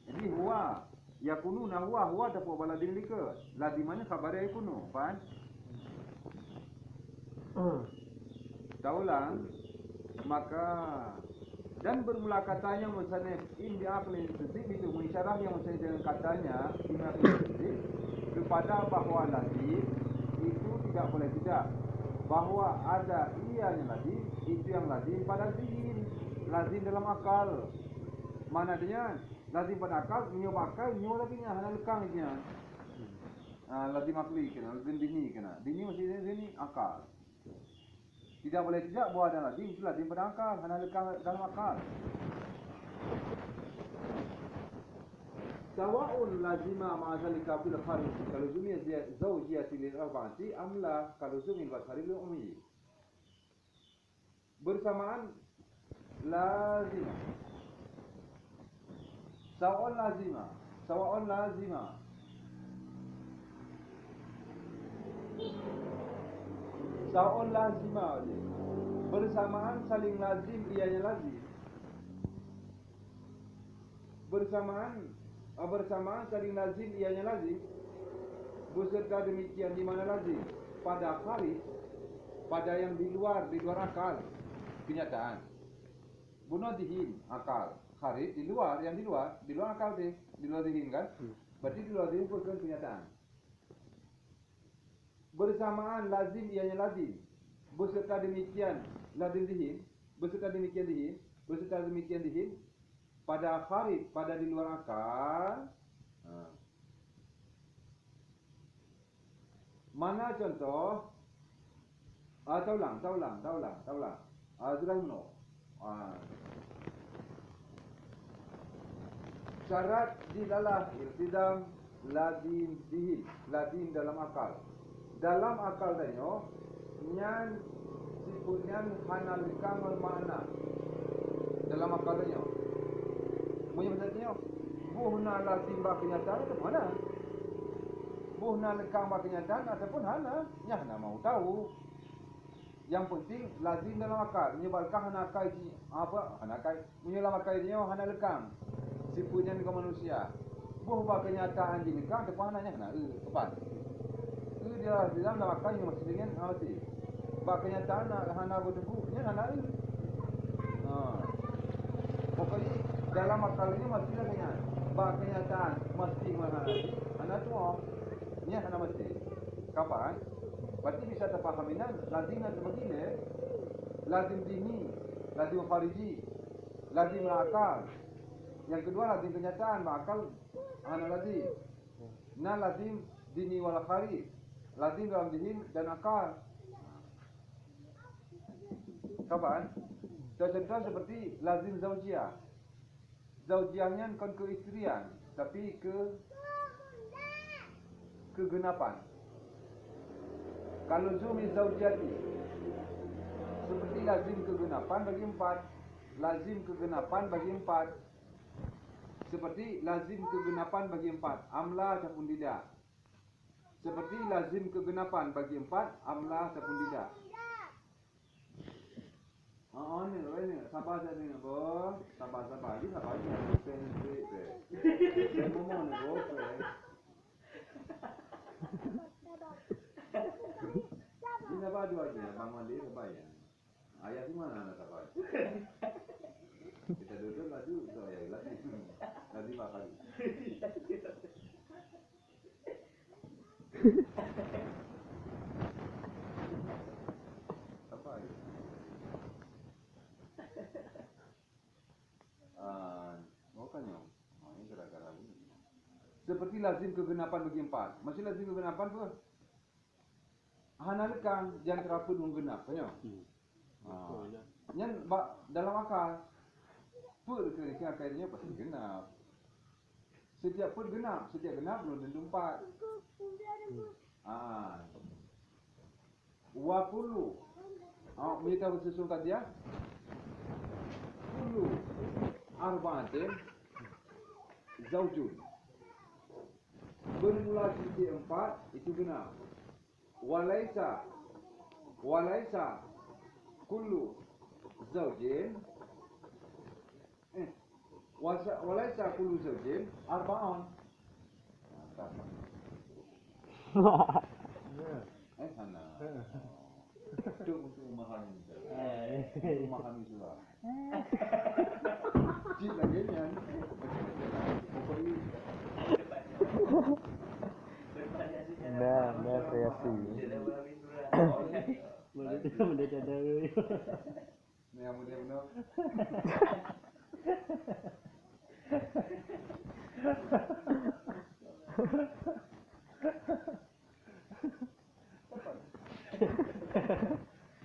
Jadi huwa yakunu na huwa dapat baladin lika. Lazimannya khabarnya yakunu, faham? Taulang, maka dan bermula katanya musannif imbi aqlin tuzim, itu mengisyarah yang musannif dengan katanya imbi aqlin tuzim kepada bahwa lazim itu tidak boleh tidak, bahwa ada ianya lazim, itu yang lazim pada zihin, lazim dalam akal. Mana dia? Lazim pada akal, nyoba akal, nyoba lagi nya, hana lekang nya. Lazim akli kena, lazim dini kena. Dini mesti dini akal. Tidak boleh tidak bahwa ada lazim, itu lazim pada akal, hana lekang dalam akal. Sawa'un lazima ma'azalika fil kharij, kalau zumiyah zawjiyati lil arba'ati amla kalau zumiyah basari lil ummi. Bersamaan lazima. Sawa'un lazima. Sawa'un lazima. Sawa'un lazima. Bersamaan saling lazim, ianya lazim. Bersamaan saling lazim, ianya lazim. Beserta demikian di mana lazim? Pada kharij, pada yang di luar akal, kenyataan. Bunadihin, akal. Kharij di luar, yang di luar akal deh, di luar dihin kan? Berarti di luar dihin bukan kenyataan. Bersamaan lazim, ianya lazim. Beserta demikian lazim dihin, beserta demikian dihin. Pada kharij, pada di luar akal. Mana contoh? Taulang. Zurahno. Syarat dilalah iltizam lazim dihin, lazim dalam akal. Dalam akal danyo nyan sipunyan hana likamal makna. Dalam akal danyo punya maksudnya, buhna lazim ba kenyataan atau mana? Buhna lekang ba kenyataan ataupun hana? Nya hana mau tahu. Yang penting lazim dalam akal. Menyebalkan hana akal apa? Hana akal. Menyelam akalnya hana lekang. Sipunya ke manusia. Buh ba kenyataan di lekang depan hana hana tepat. Dia dalam akal yang masih dengan mesti. Ba kenyataan hana berdebu, nya hana pokoknya dalam akal ini mesti adanya bak kenyataan mesti menghadapi anak tua ni hana mesti kapan berarti bisa terpahaminan lazimnya sebegini, lazim dini, lazim khariji, lazim akal. Yang kedua lazim kenyataan, akal hana lazim. Nah lazim dini wal kharij, lazim dalam dini dan akal. Kapan? Contoh seperti lazim zaujiyah. Zaujiyahnya bukan keistrian, tapi kegenapan. Kalau zumi zaujiyati, seperti lazim kegenapan bagi 4. lazim kegenapan bagi 4. Seperti lazim kegenapan bagi 4, amla ataupun tidak. Seperti lazim kegenapan bagi 4, amla ataupun tidak. Ni, sabar saja ni, boh. Sabar. Ini sabar ni. Ngomong ni, boh. Ini sabar dua aja, bangun dia sabar ya. Ayah di mana nak sabar? Kita duduk laju, so ya ilah. Lagi bakal. Apa ini? Makanya, ini gara-gara ini. Seperti lazim kegenapan bagi 4. Masih lazim kegenapan apa? Hanalkan jangan terapun menggenap, kan? Yang dalam akal, pun kira-kira akhirnya pasti genap. Setiap pun genap, setiap genap belum tentu 4. Wa kullu. Kita bersusun tadi ya. Kullu arba'atin zaujun. Bermula sisi 4 itu genap. Walaisa kullu zaujin walaisa kullu zaujin arba'an. Sana. Itu untuk memahami. Memahami juga. Cik lagi ni kan. Dah kreasi. Benda cadar. Ni yang mudah benar.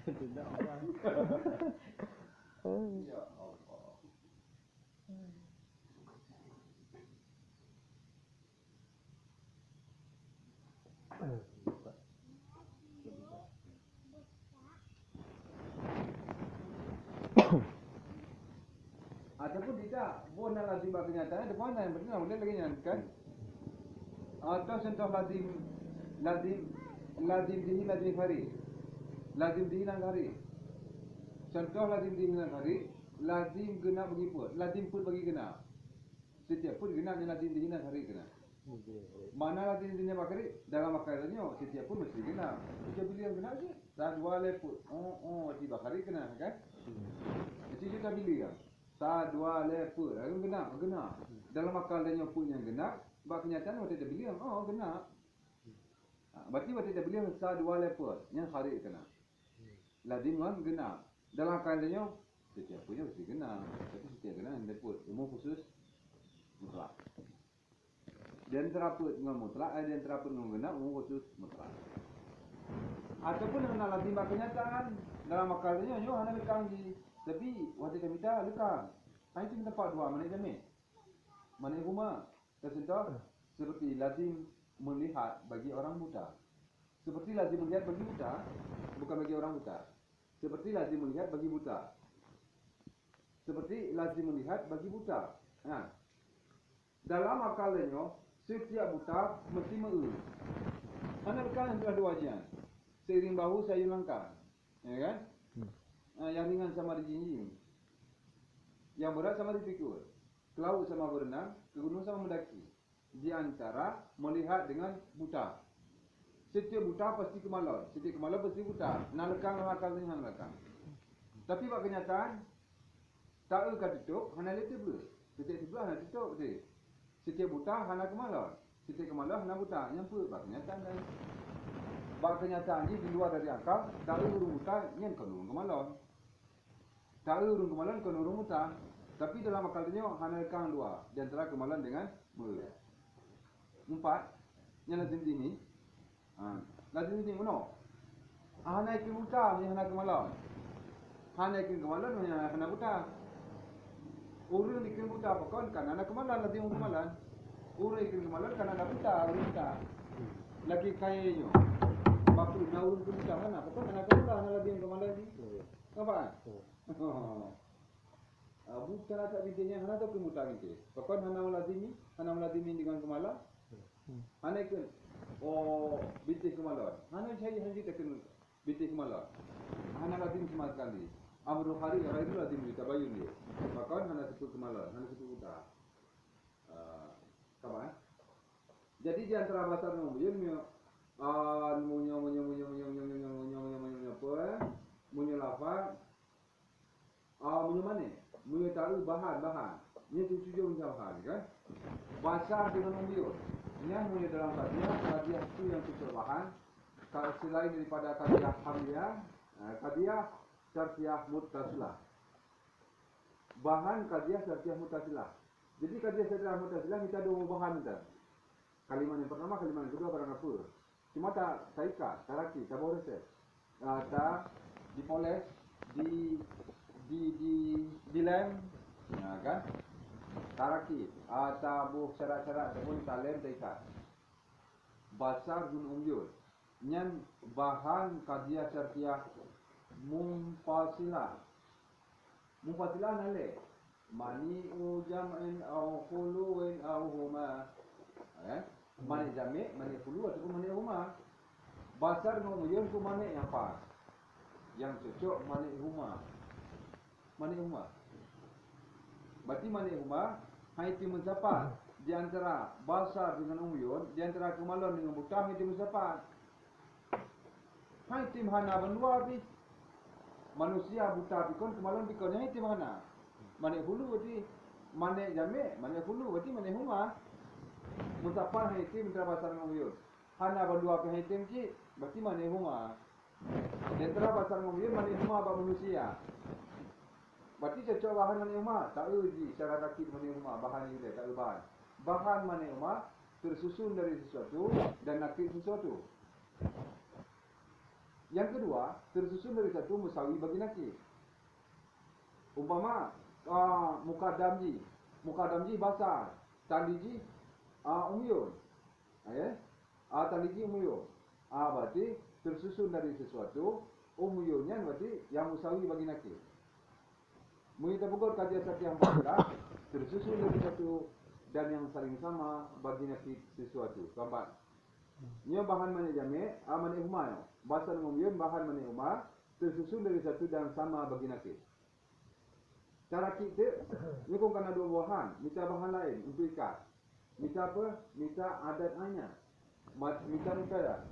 Tidak orang. Ya Allah. Ataupun tidak, bukan lazim bagi kenyataan, ada mana yang benar, boleh lagi nyatakan. Atau contoh lazim dihi lazim hari. Lazim dihi nang hari. Contoh lazim dihi nang hari, lazim genap bagi put, lazim put bagi genap. Setiap put genap yang lazim dihi nang hari genap. Mana lazim dihi nang hari? Dalam akarnya setiap put mesti genap. Kita pilih yang genap je. Saat dua leput. Tiba hari genap kan? Jadi kita pilih kan. Saat dua leput, genap. Dalam akal dia put yang genap, bab kenyataan waktu dia pilih genap. Berarti waktu dia pilih saat dua leput yang hari kena. Lazim kan genap. Dalam akal dia setiap punya mesti genap. Tapi setiap genap yang leput umum khusus mutlak. Di antara put dengan mutlak, di antara put dengan genap umum khusus mutlak. Ataupun dengan lazim bab kenyataan dalam akal dia hanya lekang di. Tapi waktu kita minta lekang. Hanya itu tempat dua mana jamin. Mana rumah. Contoh seperti lazim melihat bagi orang buta. Seperti lazim melihat bagi buta, bukan bagi orang buta. Seperti lazim melihat bagi buta. Seperti lazim melihat bagi buta. Dalam akalnya, setiap buta mesti mengurus. Anak kan sudah dua wajian. Seiring bahu saya langkah. Ya kan? Yang ringan sama dijinjing. Yang berat sama dipikul. Ke laut sama berenang, ke gunung sama mendaki. Di antara melihat dengan buta. Setiap buta pasti kemalon. Setiap kemalon pasti buta. Nak lekang dengan lekang. Tapi bab kenyataan, tak akan tutup, hanya letak ber. Setiap sebelah hanya tutup betul. Setiap buta hanya kemalon. Setiap kemalon hanya buta. Yang apa? Bab kenyataan kan. Bab kenyataan ni di luar dari akal, tak urung buta, yang urung kemalon. Tak urung kemalon, urung buta. Tapi dalam akal dia hanya lekang dua. Di antara kemalon dengan ber. 4 yang lazim ini. Lazim ini mana? Hana ikin buta ni hana kemalan. Hana ikin kemalan ni hana buta. Urang ikin buta apa kan hana kemalan lazim kemalan. Urang ikin kemalan kan hana buta, buta. Lagi kayanya. Bapa naun pun buta mana? Apa hana kemalan hana lazim kemalan ni. Apa? bukan tak bintinya hana tu kemuta binti. Pakon hana meladimi dengan kemala. Hana ikut binti kemala. Hana cari hanji tekan binti kemala. Hana ladim sama sekali. Amru hari itu ladim di tabayun dia. Pakon hana sebut kemala, hana sebut buta. Kapan? Jadi di antara bahasa Melayu munyo lafaz munyo mana? Munyo tahu bahan. Ni tujuh bahan kan? Bahasa dengan umur. Yang munyo dalam kadiah itu yang tujuh bahan. Kalau selain daripada kadiah hamliah, kadiah syartiyah muttasilah. Bahan kadiah syartiyah muttasilah. Jadi kadiah syartiyah muttasilah kita ada bahan kita. Kalimat yang pertama, kalimat yang kedua barang apa? Cuma tak ikat, tak raki, tak boleh set. Tak dipoles, di lem, kan? Tak raki, tak buh syarat-syarat, tak boleh tak lem, tak ikat. Basar gun umyul. Nyan bahan kadiah syartiyah munfasilah. Munfasilah nale. Mani jam'in au khuluwin au huma. Mani jami', mani khulu ataupun mani huma. Basar dengan umyul tu mani yang pas. Yang cocok mani huma. Berarti mani huma haiti mencapat di antara basar dengan umyul, di antara kemalon dengan buta haiti mencapat. Haiti hana bendua habis. Manusia buta pikon kemalon pikon haiti mana? Mani hulu berarti mani jami', mani khulu berarti mani huma. Mencapat haiti antara basar dengan umyul. Hana bendua pe haiti mci berarti mani huma. Di antara basar dengan umyul mani huma ba manusia. Berarti cocok bahan mani huma, tak uji secara rakib mani huma, bahan ini tak bahan. Bahan mani huma tersusun dari sesuatu dan nakib sesuatu. Yang kedua, tersusun dari satu musawi bagi nakib. Umpama mukadamji basar, taliji umyun. Taliji umyun. Berarti tersusun dari sesuatu, umyunnya berarti yang musawi bagi nakib. Kita buat kajian syartiyah mutlak tersusun dari satu dan yang saling sama bagi nakib sesuatu. Keempat. Ini bahan mani jami', mani huma. Bahasa umum bahan mani huma tersusun dari satu dan sama bagi nakib. Cara kita, ni kau kena dua bahan. Minta bahan lain untuk ikat. Minta apa? Minta adat ayat. Minta mukada.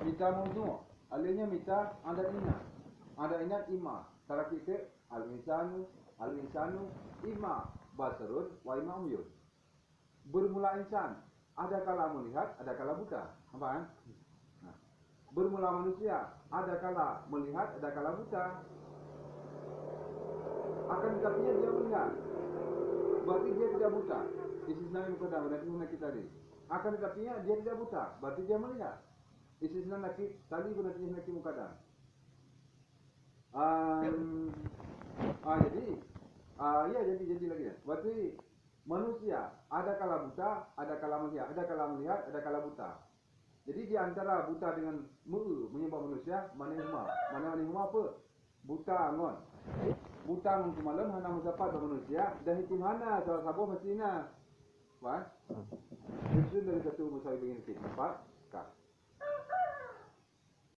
Minta mawdu'. Alihnya minta adat inat. Adat inat ima. Cara kita al-insanu ima basarun wa ima umyun. Bermula insan, ada kala melihat, ada kala buta. Apa kan? Bermula manusia, ada kala melihat, ada kala buta. Akan tetapi dia melihat. Berarti dia tidak buta. Istisna mukadam nanti nakit tadi. Akan tetapi dia tidak buta, berarti dia melihat. Istisna nakit tadi guna nakit mukadam. Jadi lagi. Berarti manusia ada kala buta, ada kala melihat, ada kala buta. Jadi di antara buta dengan menyebab manusia, mana huma apa? Buta ngon. Buta ngon kemalan hana mendapat manusia dan hitim hana salah satu mesti na. Faham? Itu dari satu musawi begini. Empat.